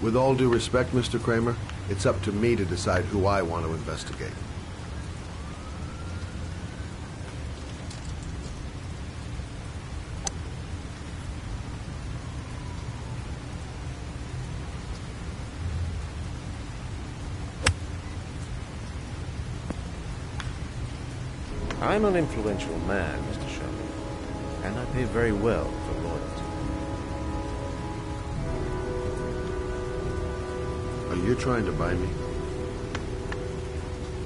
Speaker 8: With all due respect, Mr. Kramer, it's up to me to decide who I want to investigate.
Speaker 10: I'm an influential man, Mr. Shelby, and I pay very well for loyalty.
Speaker 8: Are you trying to buy me?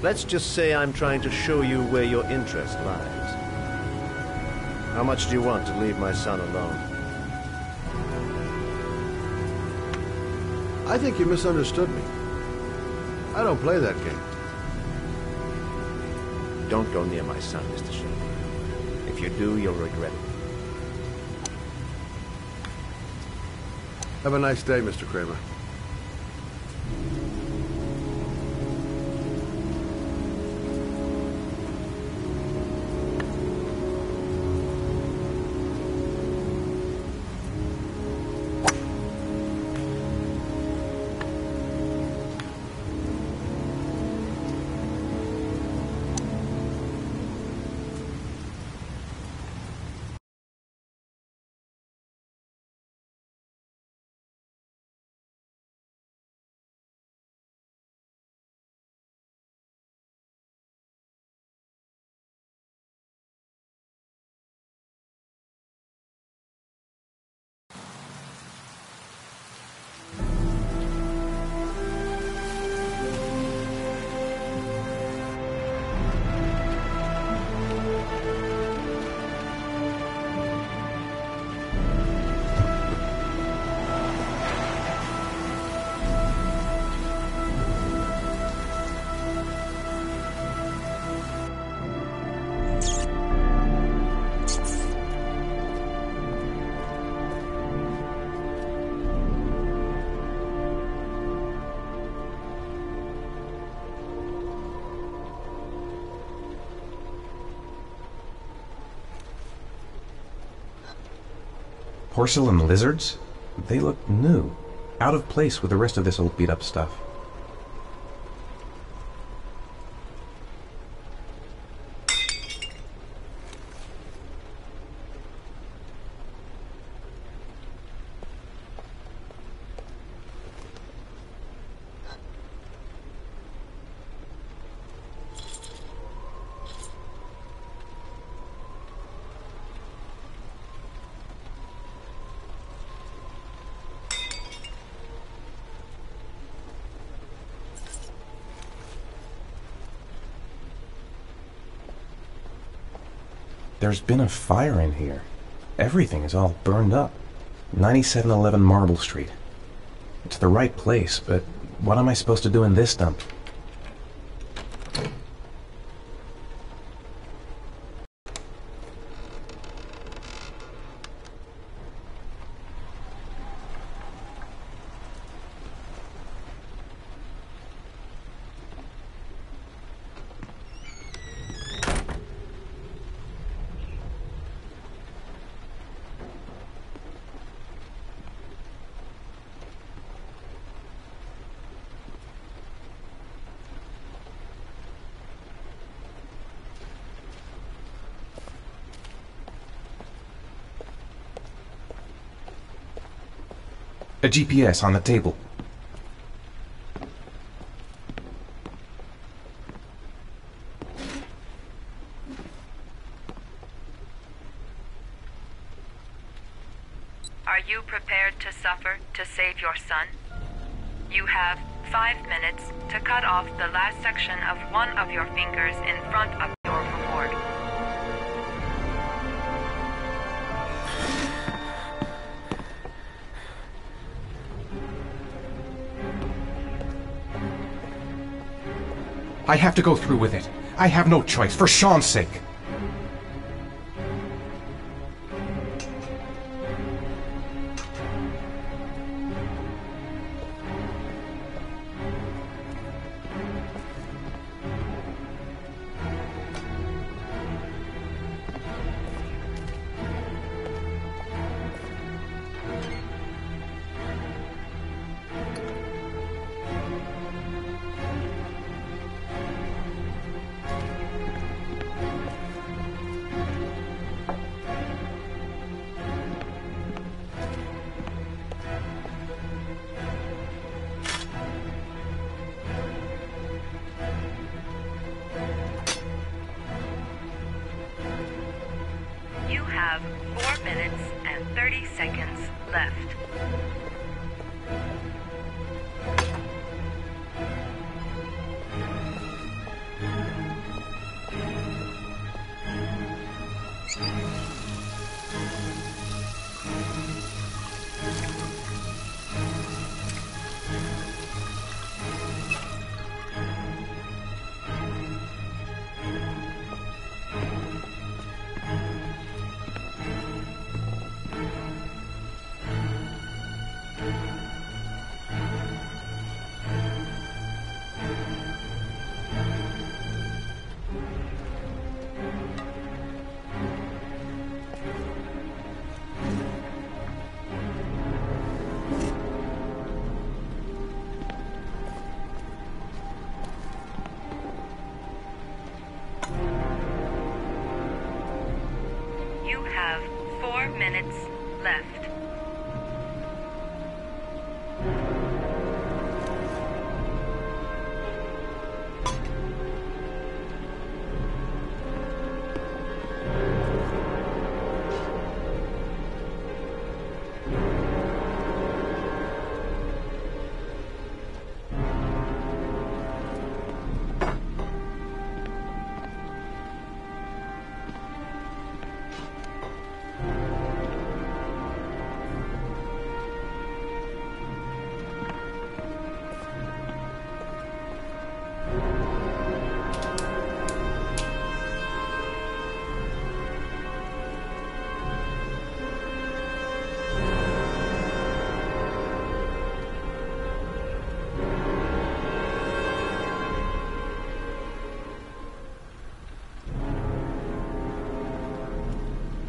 Speaker 10: Let's just say I'm trying to show you where your interest lies. How much do you want to leave my son alone?
Speaker 8: I think you misunderstood me. I don't play that game.
Speaker 10: Don't go near my son, Mr. Shelby. If you do, you'll regret it.
Speaker 8: Have a nice day, Mr. Kramer.
Speaker 12: Porcelain lizards? They look new. Out of place with the rest of this old beat-up stuff. There's been a fire in here. Everything is all burned up. 9711 Marble Street. It's the right place, but what am I supposed to do in this dump? A GPS on the table.
Speaker 17: Are you prepared to suffer to save your son? You have 5 minutes to cut off the last section of one of your fingers in front of your reward.
Speaker 12: I have to go through with it. I have no choice, for Sean's sake.
Speaker 17: You have 4 minutes and 30 seconds left. You have 4 minutes left.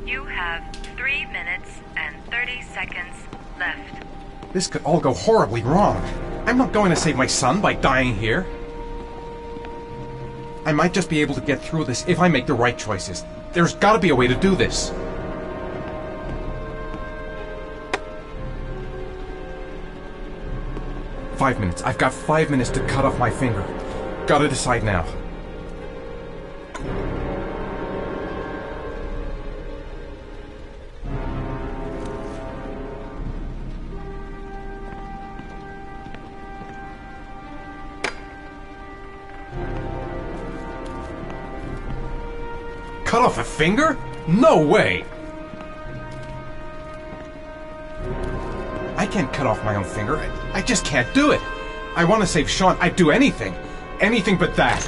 Speaker 17: You have 3 minutes and 30 seconds left.
Speaker 12: This could all go horribly wrong. I'm not going to save my son by dying here. I might just be able to get through this if I make the right choices. There's got to be a way to do this. Five minutes. I've got 5 minutes to cut off my finger. Gotta decide now. Cut off a finger? No way! I can't cut off my own finger. I just can't do it. I want to save Sean. I'd do anything. Anything but that.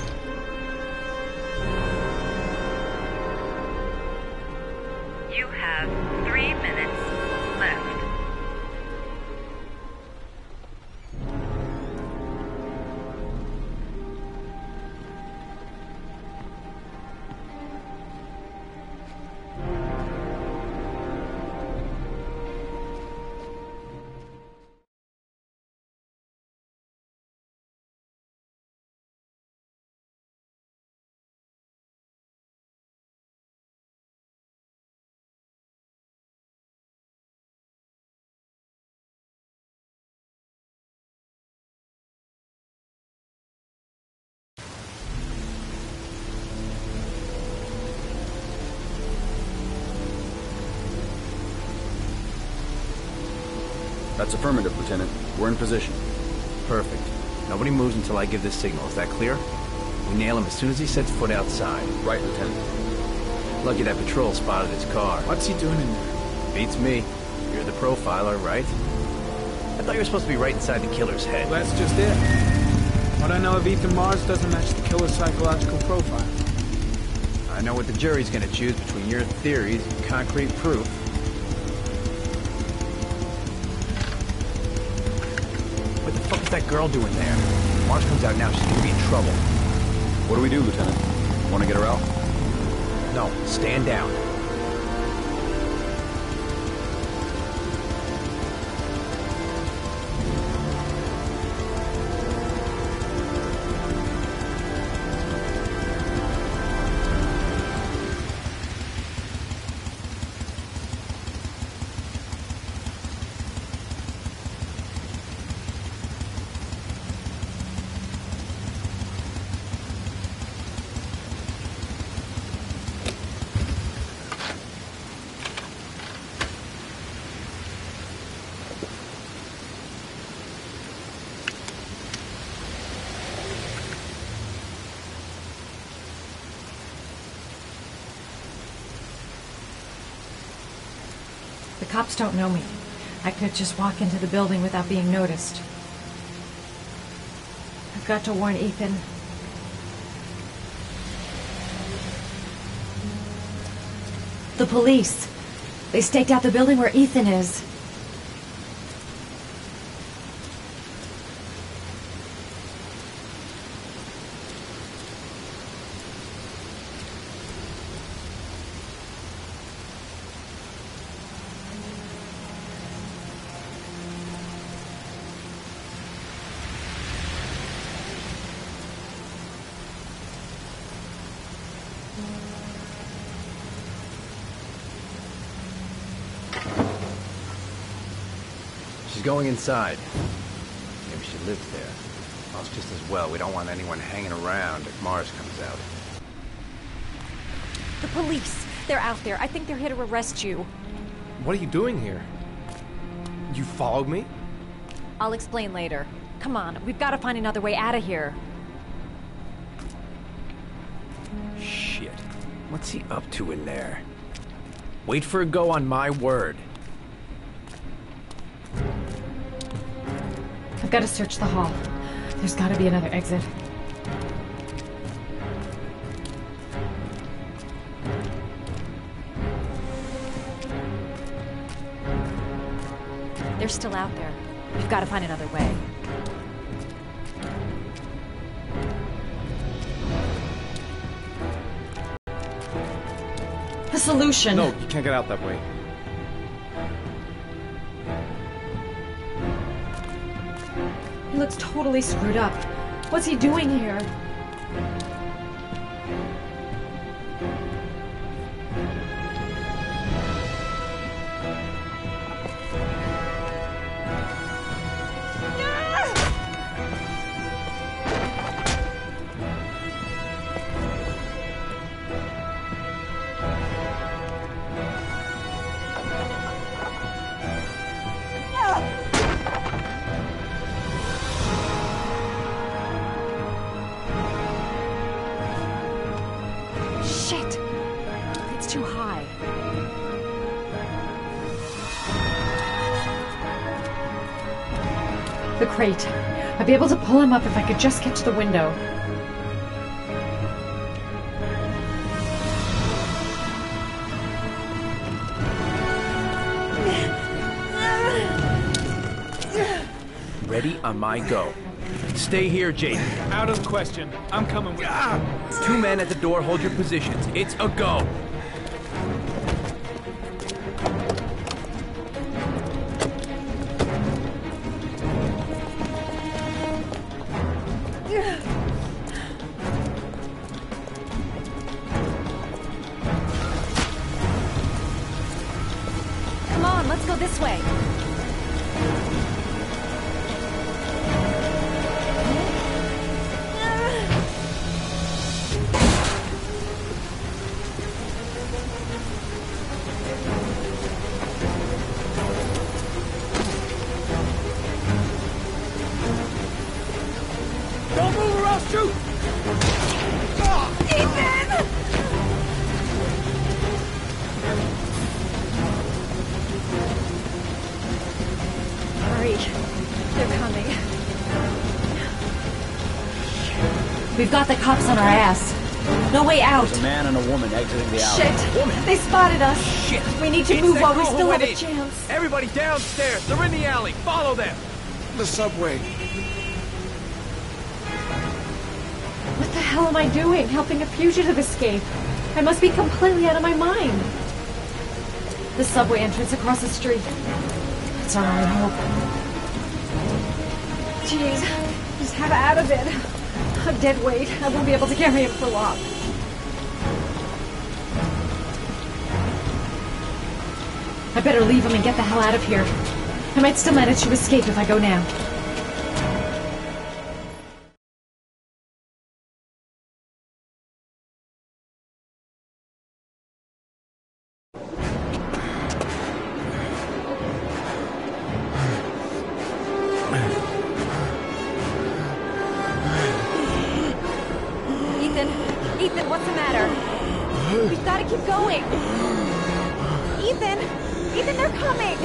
Speaker 18: That's affirmative, Lieutenant. We're in position.
Speaker 5: Perfect. Nobody moves until I give the signal. Is that clear? We nail him as soon as he sets foot outside.
Speaker 18: Right, Lieutenant.
Speaker 5: Lucky that patrol spotted his car.
Speaker 6: What's he doing in there?
Speaker 5: Beats me. You're the profiler, right? I thought you were supposed to be right inside the killer's head.
Speaker 6: Well, that's just it. What I know of Ethan Mars doesn't match the killer's psychological profile.
Speaker 5: I know what the jury's gonna choose between your theories and concrete proof. What the fuck is that girl doing there? If Mars comes out now, she's gonna be in trouble.
Speaker 18: What do we do, Lieutenant? Want to get her out?
Speaker 5: No, stand down.
Speaker 3: The cops don't know me. I could just walk into the building without being noticed. I've got to warn Ethan. The police. They staked out the building where Ethan is.
Speaker 5: She's going inside. Maybe she lives there. Well, it's just as well. We don't want anyone hanging around if Mars comes out.
Speaker 2: The police. They're out there. I think they're here to arrest you.
Speaker 4: What are you doing here? You followed me?
Speaker 2: I'll explain later. Come on, we've got to find another way out of here.
Speaker 5: Shit. What's he up to in there? Wait for a go on my word.
Speaker 3: I've got to search the hall. There's got to be another exit.
Speaker 2: They're still out there. We've got to find another way.
Speaker 3: A solution.
Speaker 4: No, you can't get out that way.
Speaker 3: He looks totally screwed up. What's he doing here?
Speaker 2: Shit! It's too high.
Speaker 3: The crate. I'd be able to pull him up if I could just get to the window.
Speaker 5: Ready on my go. Stay here, Jaden.
Speaker 6: Out of the question. I'm coming with you.
Speaker 5: 2 men at the door, hold your positions. It's a go.
Speaker 2: Come on, let's go this way.
Speaker 3: We've got the cops on our ass. No way out.
Speaker 13: There's a man and a woman exiting the alley.
Speaker 3: Shit!
Speaker 13: Woman?
Speaker 3: They spotted us.
Speaker 5: Shit!
Speaker 3: We need to
Speaker 5: It's
Speaker 3: move
Speaker 5: that
Speaker 3: while we
Speaker 5: girl
Speaker 3: still
Speaker 5: who
Speaker 3: have
Speaker 5: went
Speaker 3: a
Speaker 5: in.
Speaker 3: chance.
Speaker 5: Everybody downstairs. They're in the alley. Follow them.
Speaker 9: The subway.
Speaker 3: What the hell am I doing? Helping a fugitive escape? I must be completely out of my mind. The subway entrance across the street. It's our only hope. Jeez, just have out of it. A dead weight. I won't be able to carry him for long. I better leave him and get the hell out of here. I might still manage to escape if I go now.
Speaker 2: Ethan, what's the matter? We've got to keep going. Ethan, they're coming.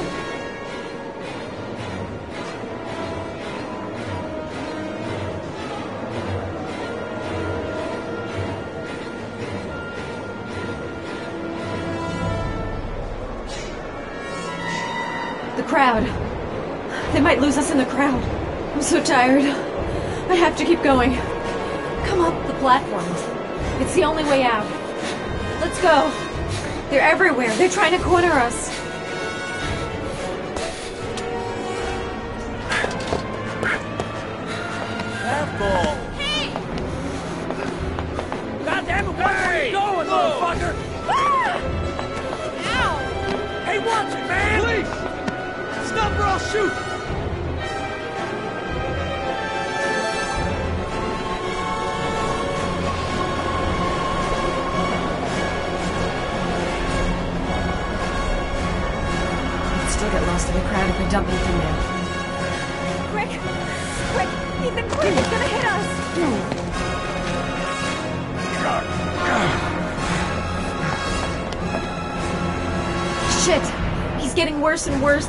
Speaker 3: The crowd. They might lose us in the crowd. I'm so tired. I have to keep going. Come up the platforms. It's the only way out. Let's go. They're everywhere. They're trying to corner us.
Speaker 5: Careful.
Speaker 13: Hey! Goddamn it, where are you going, motherfucker?
Speaker 2: Ah! Ow!
Speaker 13: Hey, watch it, man!
Speaker 5: Please! Stop or I'll shoot!
Speaker 3: Still get lost in the crowd if we dump Ethan now.
Speaker 2: Quick! Ethan, quick! It's gonna hit us!
Speaker 3: Shit! He's getting worse and worse.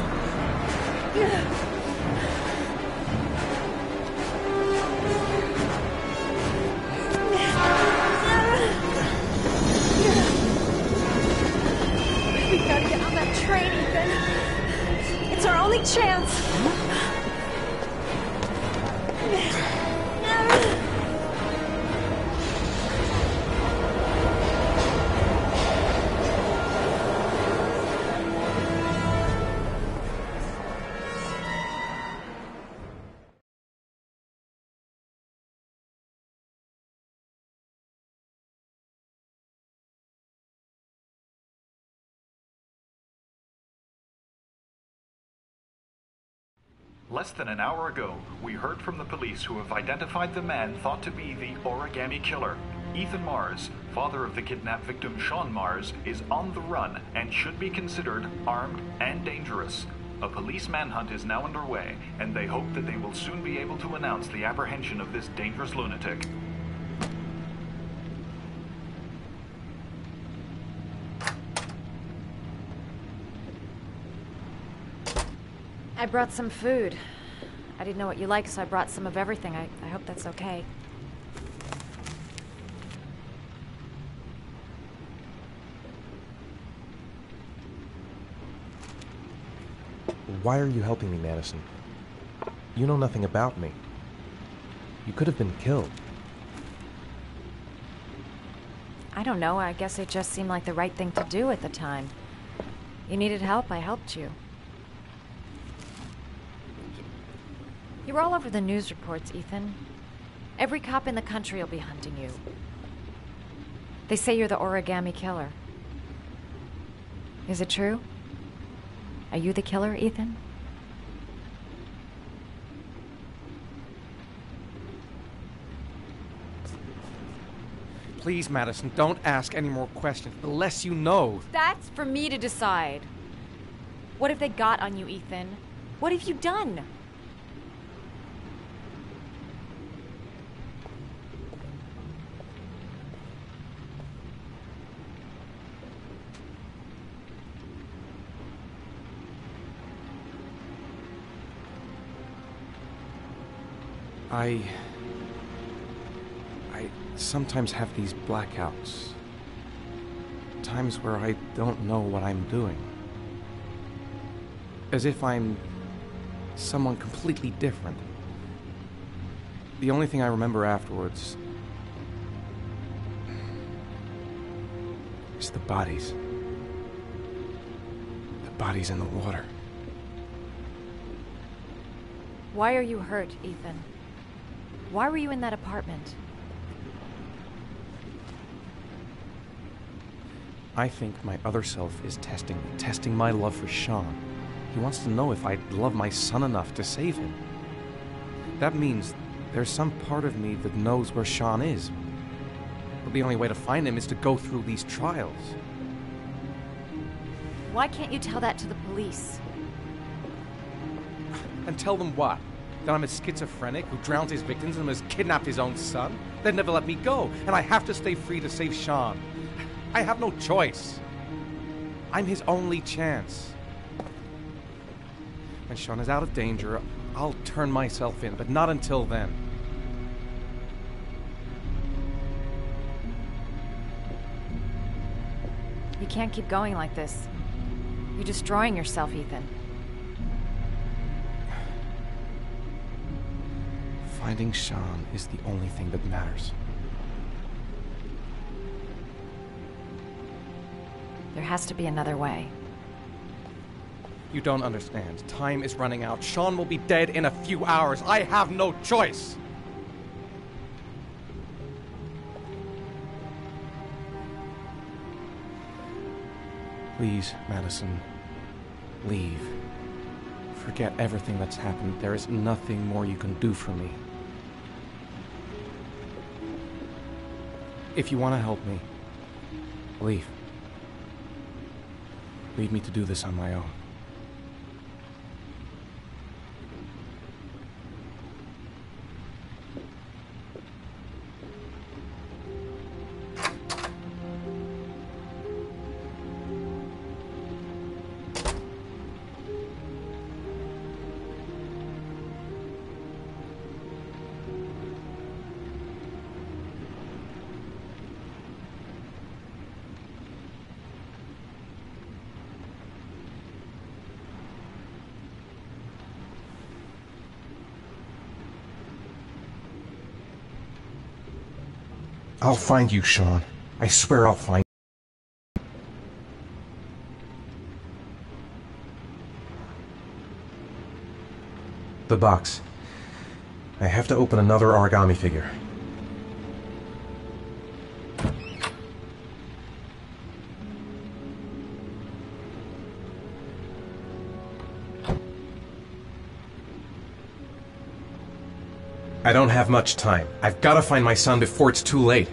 Speaker 2: We gotta get on that train, Ethan. It's our only chance.
Speaker 14: Less than an hour ago, we heard from the police who have identified the man thought to be the Origami Killer. Ethan Mars, father of the kidnapped victim Sean Mars, is on the run and should be considered armed and dangerous. A police manhunt is now underway, and they hope that they will soon be able to announce the apprehension of this dangerous lunatic.
Speaker 2: I brought some food. I didn't know what you like, so I brought some of everything. I hope that's okay.
Speaker 4: Why are you helping me, Madison? You know nothing about me. You could have been killed.
Speaker 2: I don't know. I guess it just seemed like the right thing to do at the time. You needed help, I helped you. You were all over the news reports, Ethan. Every cop in the country will be hunting you. They say you're the Origami Killer. Is it true? Are you the killer, Ethan?
Speaker 4: Please, Madison, don't ask any more questions. The less you know.
Speaker 2: That's for me to decide. What if they got on you, Ethan? What have you done?
Speaker 4: sometimes have these blackouts. Times where I don't know what I'm doing. As if I'm someone completely different. The only thing I remember afterwards is the bodies. The bodies in the water.
Speaker 2: Why are you hurt, Ethan? Why were you in that apartment?
Speaker 4: I think my other self is testing my love for Sean. He wants to know if I love my son enough to save him. That means there's some part of me that knows where Sean is. But the only way to find him is to go through these trials.
Speaker 2: Why can't you tell that to the police?
Speaker 4: And tell them what? That I'm a schizophrenic who drowns his victims and has kidnapped his own son? They'd never let me go, and I have to stay free to save Sean. I have no choice. I'm his only chance. When Sean is out of danger, I'll turn myself in, but not until then.
Speaker 2: You can't keep going like this. You're destroying yourself, Ethan.
Speaker 4: Finding Sean is the only thing that matters.
Speaker 2: There has to be another way.
Speaker 4: You don't understand. Time is running out. Sean will be dead in a few hours. I have no choice. Please, Madison, leave. Forget everything that's happened. There is nothing more you can do for me. If you want to help me, leave. Leave me to do this on my own. I'll find you, Sean. I swear I'll find you. The box. I have to open another origami figure. I don't have much time. I've got to find my son before it's too late.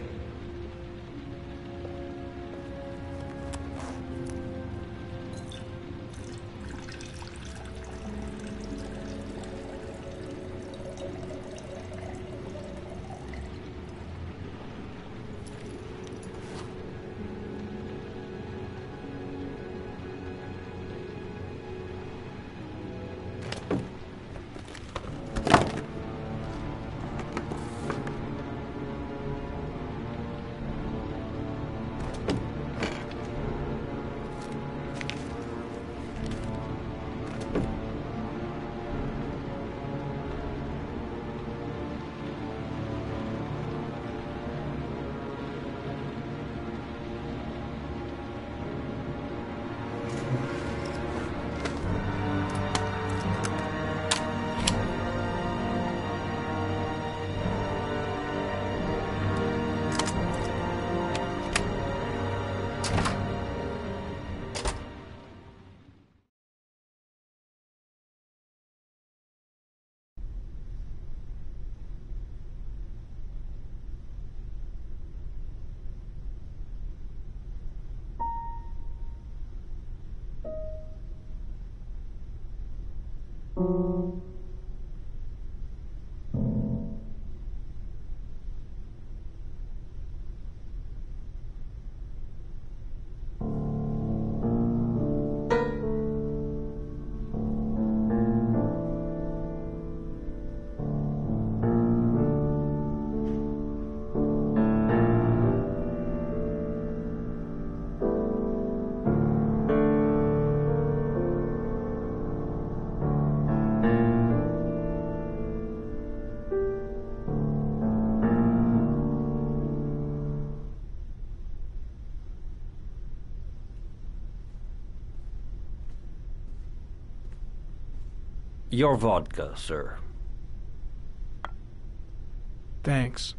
Speaker 19: Your vodka, sir.
Speaker 6: Thanks.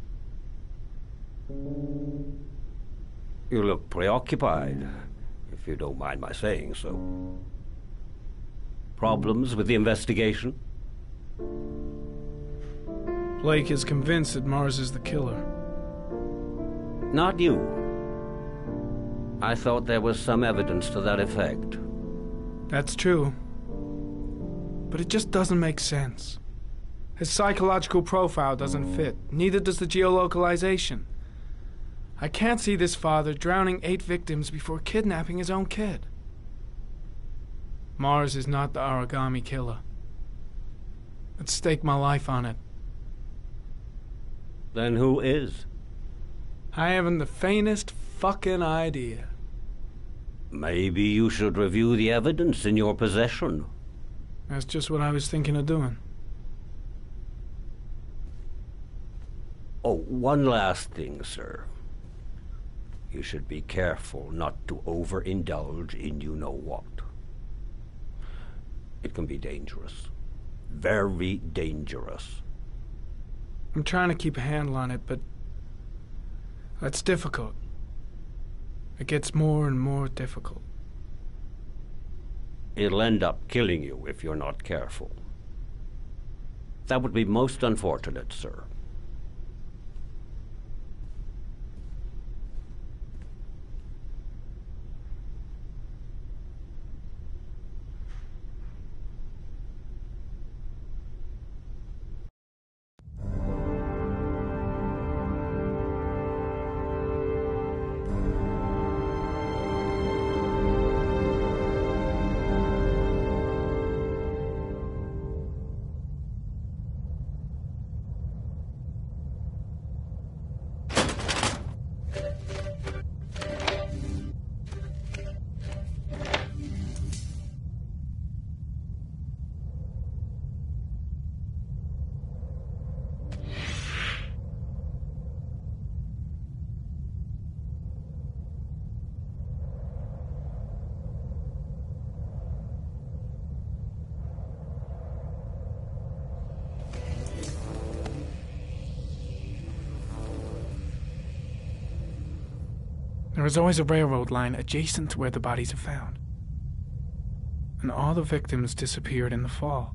Speaker 19: You look preoccupied, if you don't mind my saying so. Problems with the investigation?
Speaker 6: Blake is convinced that Mars is the killer.
Speaker 19: Not you. I thought there was some evidence to that effect.
Speaker 6: That's true. But it just doesn't make sense. His psychological profile doesn't fit. Neither does the geolocalization. I can't see this father drowning 8 victims before kidnapping his own kid. Mars is not the origami killer. I'd stake my life on it.
Speaker 19: Then who is?
Speaker 6: I haven't the faintest fucking idea.
Speaker 19: Maybe you should review the evidence in your possession.
Speaker 6: That's just what I was thinking of doing.
Speaker 19: Oh, one last thing, sir. You should be careful not to overindulge in you-know-what. It can be dangerous. Very dangerous.
Speaker 6: I'm trying to keep a handle on it, but that's difficult. It gets more and more difficult.
Speaker 19: It'll end up killing you if you're not careful. That would be most unfortunate, sir.
Speaker 6: There is always a railroad line adjacent to where the bodies are found. And all the victims disappeared in the fall.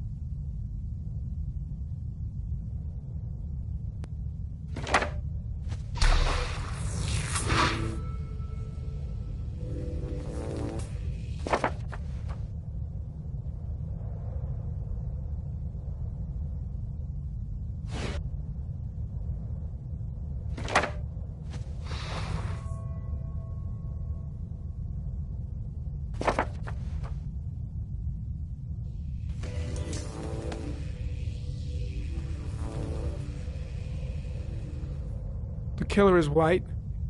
Speaker 6: The killer is white,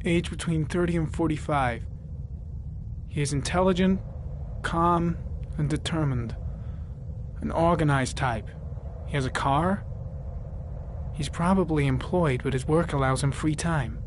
Speaker 6: aged between 30 and 45. He is intelligent, calm, and determined. An organized type. He has a car. He's probably employed, but his work allows him free time.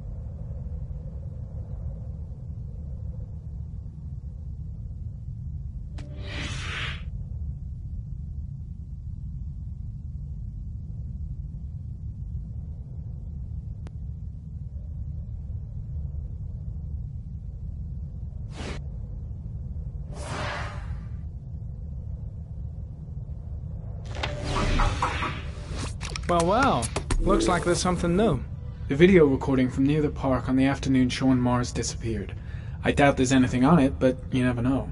Speaker 6: Well, looks like there's something new. The video recording from near the park on the afternoon Sean Mars disappeared. I doubt there's anything on it, but you never know.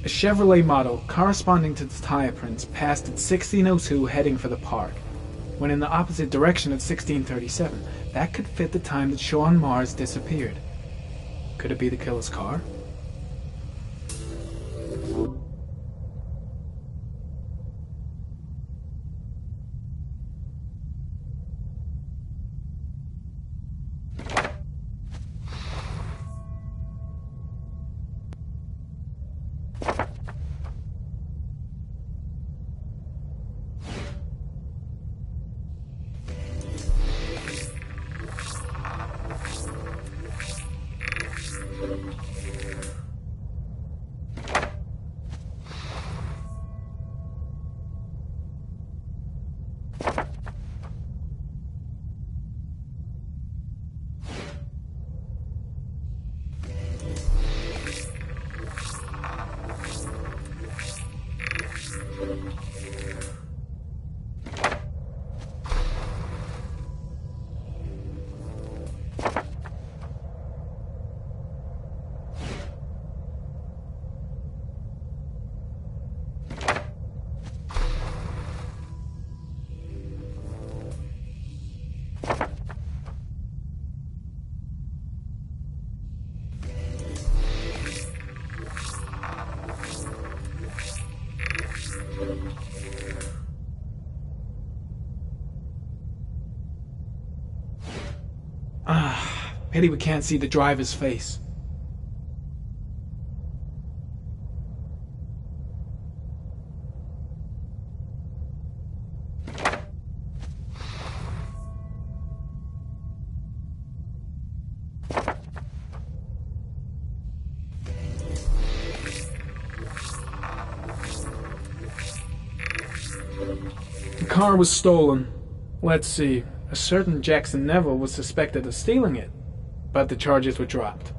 Speaker 6: A Chevrolet model corresponding to the tire prints passed at 16:02 heading for the park, when in the opposite direction at 16:37. That could fit the time that Sean Mars disappeared. Could it be the killer's car? Pity we can't see the driver's face. The car was stolen. Let's see. A certain Jackson Neville was suspected of stealing it, but the charges were dropped.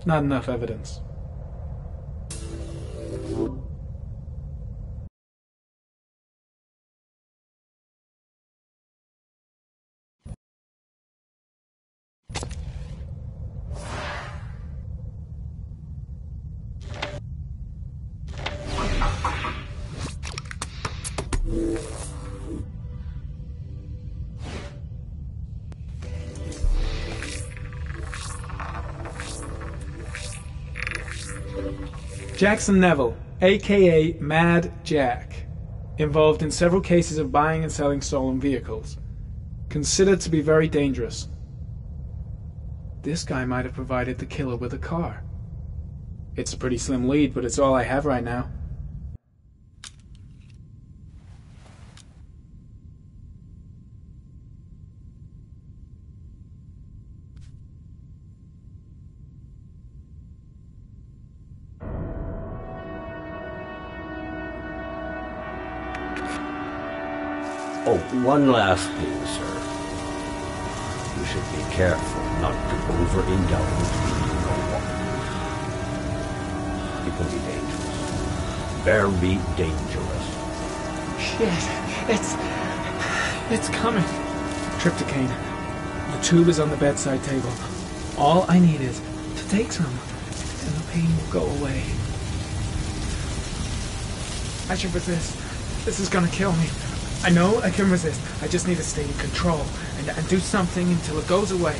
Speaker 6: Not enough evidence. Jackson Neville, aka Mad Jack, involved in several cases of buying and selling stolen vehicles. Considered to be very dangerous. This guy might have provided the killer with a car. It's a pretty slim lead, but it's all I have right now.
Speaker 19: Oh, one last thing, sir. You should be careful not to overindulge in what. It can be dangerous. Very dangerous.
Speaker 6: Shit, it's coming. Trypticane. The tube is on the bedside table. All I need is to take some, and the pain will go away. I should resist. This is gonna kill me. I know I can resist. I just need to stay in control and do something until it goes away.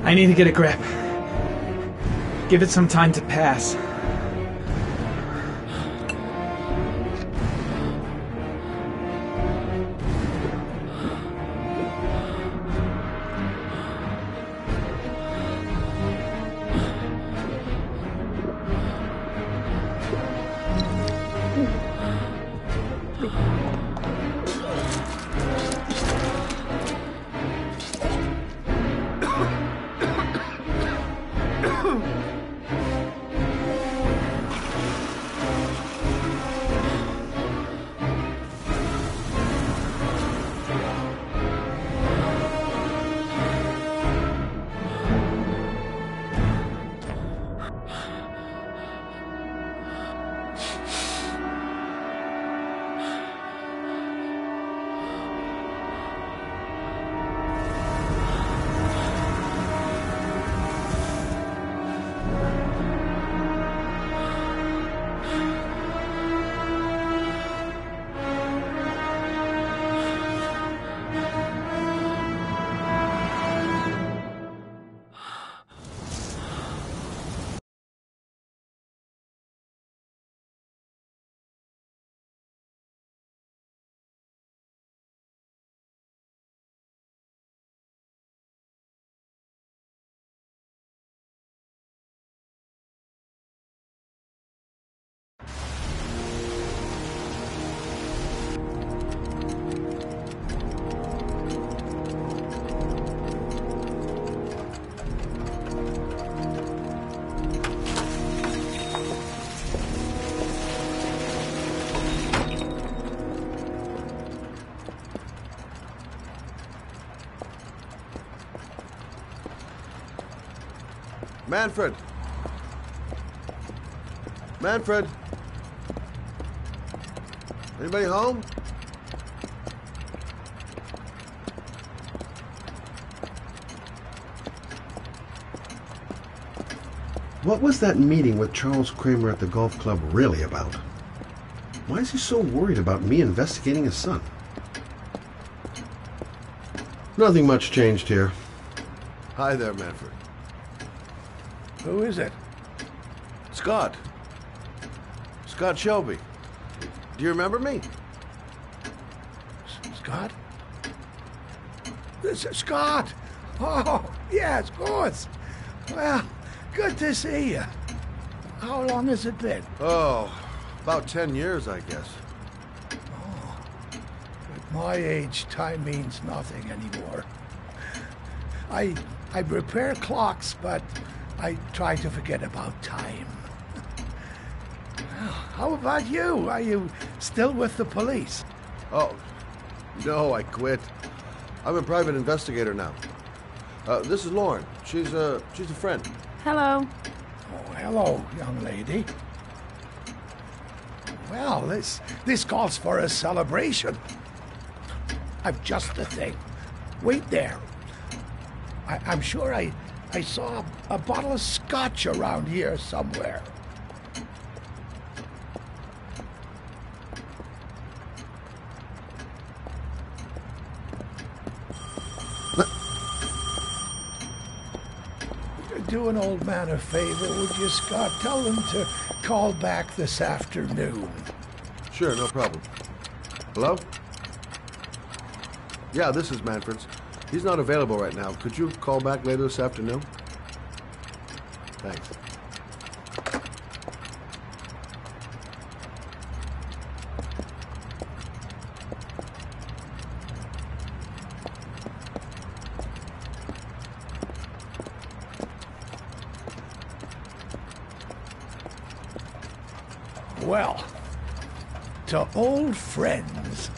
Speaker 6: I need to get a grip. Give it some time to pass.
Speaker 8: Manfred! Manfred! Anybody home? What was that meeting with Charles Kramer at the golf club really about? Why is he so worried about me investigating his son? Nothing much changed here. Hi there, Manfred.
Speaker 9: Who is it?
Speaker 8: Scott. Scott Shelby. Do you remember me?
Speaker 9: Scott? This is Scott! Oh, yes, of course. Well, good to see you. How long has it been?
Speaker 8: Oh, about 10 years, I guess.
Speaker 9: At my age, time means nothing anymore. I repair clocks, but I try to forget about time. Well, how about you? Are you still with the police?
Speaker 8: Oh, no, I quit. I'm a private investigator now. This is Lauren. She's a friend.
Speaker 7: Hello.
Speaker 9: Oh, hello, young lady. Well, this calls for a celebration. I've just the thing. Wait there. I'm sure I saw a bottle of scotch around here somewhere. Do an old man a favor, would you, Scott? Tell him to call back this afternoon.
Speaker 8: Sure, no problem. Hello? Yeah, this is Manfred's. He's not available right now. Could you call back later this afternoon? Thanks.
Speaker 9: Well, to old friends.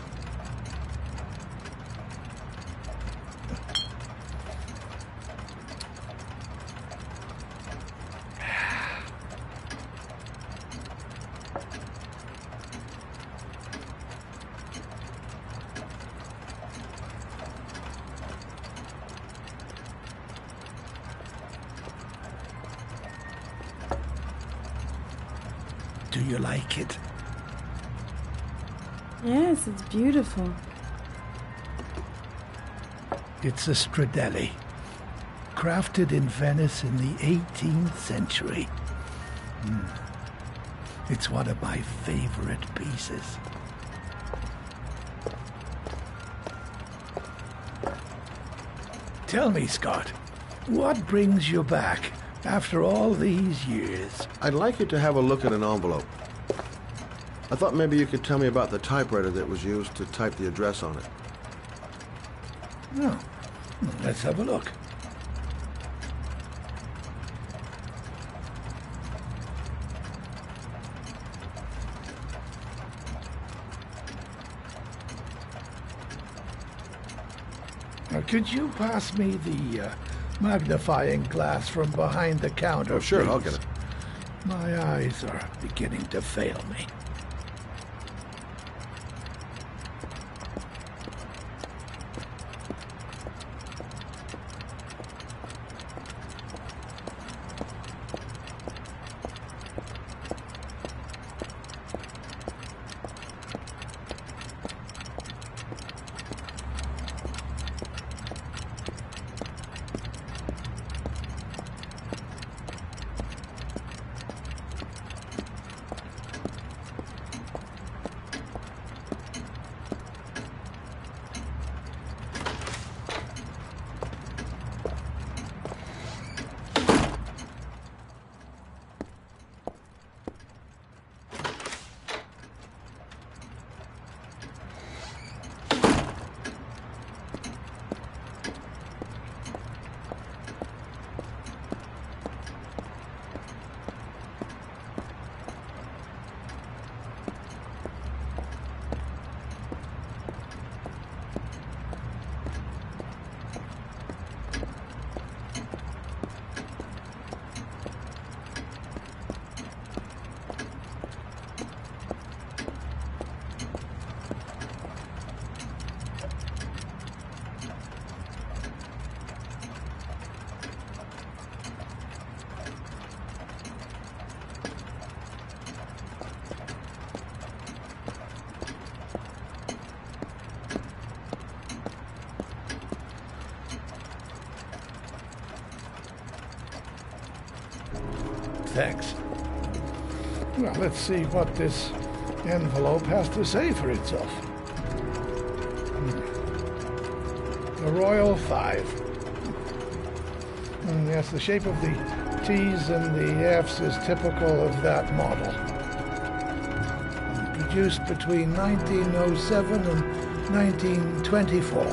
Speaker 9: Do you like it?
Speaker 7: Yes, it's beautiful.
Speaker 9: It's a Stradelli, crafted in Venice in the 18th century. It's one of my favorite pieces. Tell me, Scott, what brings you back after all these years?
Speaker 8: I'd like you to have a look at an envelope. I thought maybe you could tell me about the typewriter that was used to type the address on it.
Speaker 9: Oh, let's have a look. Now, could you pass me the magnifying glass from behind the counter,
Speaker 8: sure,
Speaker 9: please?
Speaker 8: I'll get it.
Speaker 9: My eyes are beginning to fail me.
Speaker 20: thanks. Well, let's see what this envelope has to say for itself. The Royal Five. Yes, the shape of the T's and the F's is typical of that model. Produced between 1907 and 1924.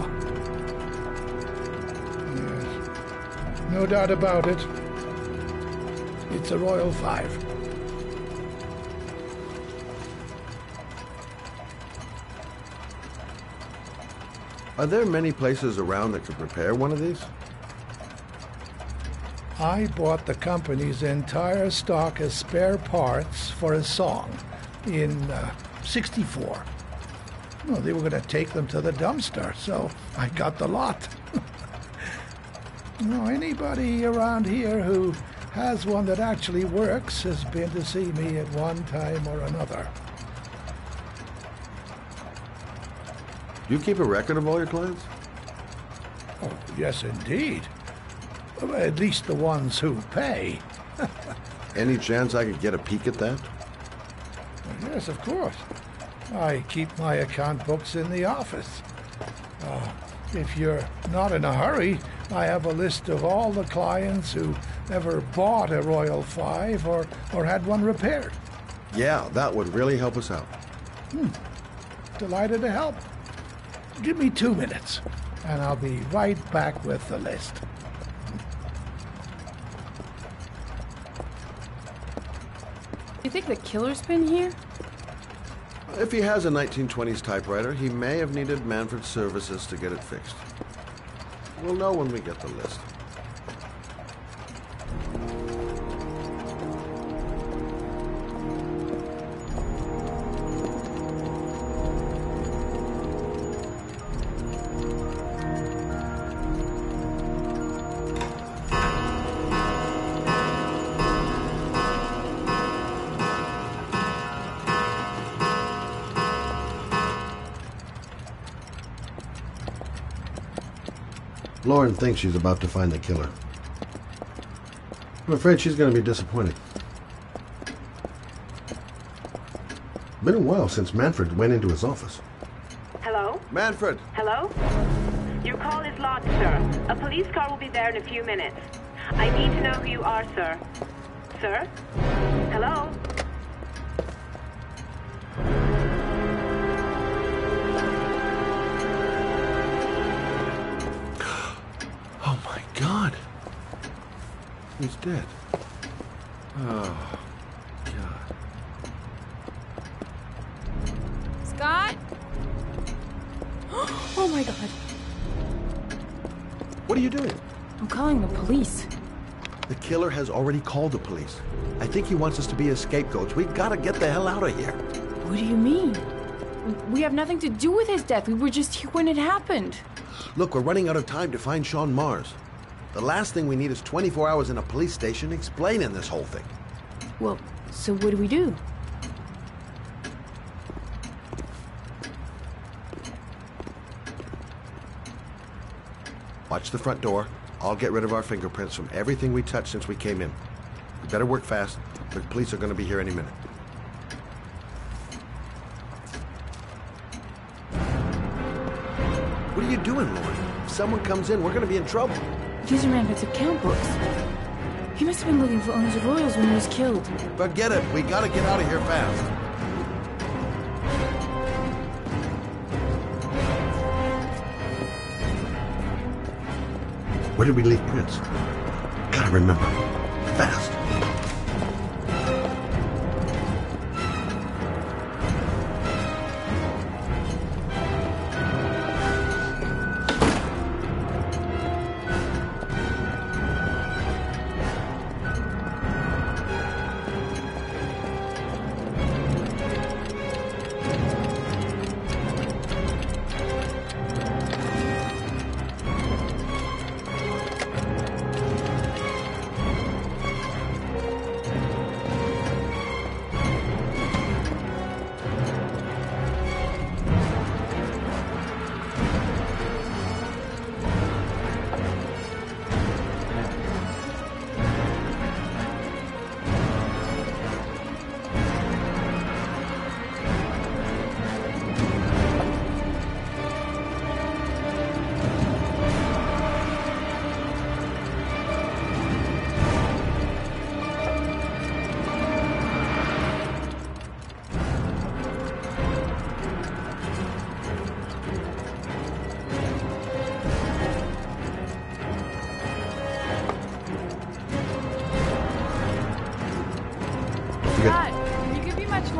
Speaker 20: Yes. No doubt about it. It's a Royal Five.
Speaker 8: Are there many places around that could repair one of these?
Speaker 20: I bought the company's entire stock as spare parts for a song in '64. Well, they were going to take them to the dumpster, so I got the lot. Anybody around here who has one that actually works has been to see me at one time or another.
Speaker 8: Do you keep a record of all your clients?
Speaker 20: Oh, yes, indeed. At least the ones who pay.
Speaker 8: Any chance I could get a peek at that?
Speaker 20: Yes, of course. I keep my account books in the office. If you're not in a hurry, I have a list of all the clients who ever bought a Royal Five or had one repaired.
Speaker 8: Yeah, that would really help us out.
Speaker 20: Delighted to help. Give me 2 minutes, and I'll be right back with the list.
Speaker 7: You think the killer's been here?
Speaker 8: If he has a 1920s typewriter, he may have needed Manfred's services to get it fixed. We'll know when we get the list. Lauren thinks she's about to find the killer. I'm afraid she's going to be disappointed. Been a while since Manfred went into his office.
Speaker 17: Hello?
Speaker 8: Manfred!
Speaker 17: Hello? Your call is logged, sir. A police car will be there in a few minutes. I need to know who you are, sir. Sir? Hello?
Speaker 8: Oh my God! He's dead. Oh, God.
Speaker 7: Scott? Oh my God.
Speaker 8: What are you doing?
Speaker 7: I'm calling the police.
Speaker 8: The killer has already called the police. I think he wants us to be his scapegoats. We've got to get the hell out of here.
Speaker 7: What do you mean? We have nothing to do with his death. We were just here when it happened.
Speaker 8: Look, we're running out of time to find Sean Mars. The last thing we need is 24 hours in a police station explaining this whole thing.
Speaker 7: Well, so what do we do?
Speaker 8: Watch the front door. I'll get rid of our fingerprints from everything we touched since we came in. We better work fast. The police are going to be here any minute. What are you doing, Lauren? If someone comes in, we're going to be in trouble.
Speaker 7: These are Manfred's account books. He must have been looking for owners of Royals when he was killed.
Speaker 8: Forget it. We got to get out of here fast. Where did we leave prints? Gotta remember. Fast.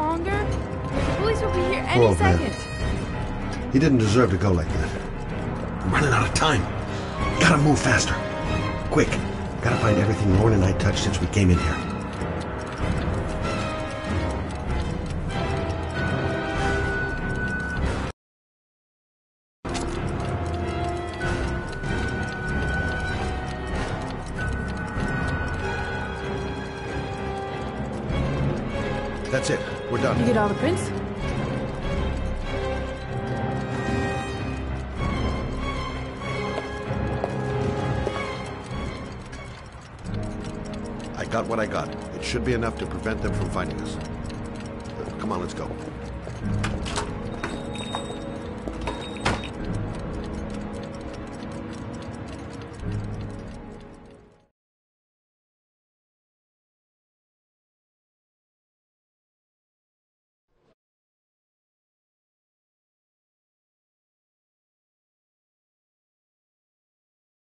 Speaker 7: longer? The police will be here any
Speaker 8: Poor man.
Speaker 7: second.
Speaker 8: He didn't deserve to go like that. I'm running out of time. Gotta move faster. Quick. Gotta find everything Lauren and I touched since we came in here. That's it. We're done.
Speaker 7: You get all the prints?
Speaker 8: I got what I got. It should be enough to prevent them from finding us. Come on, let's go.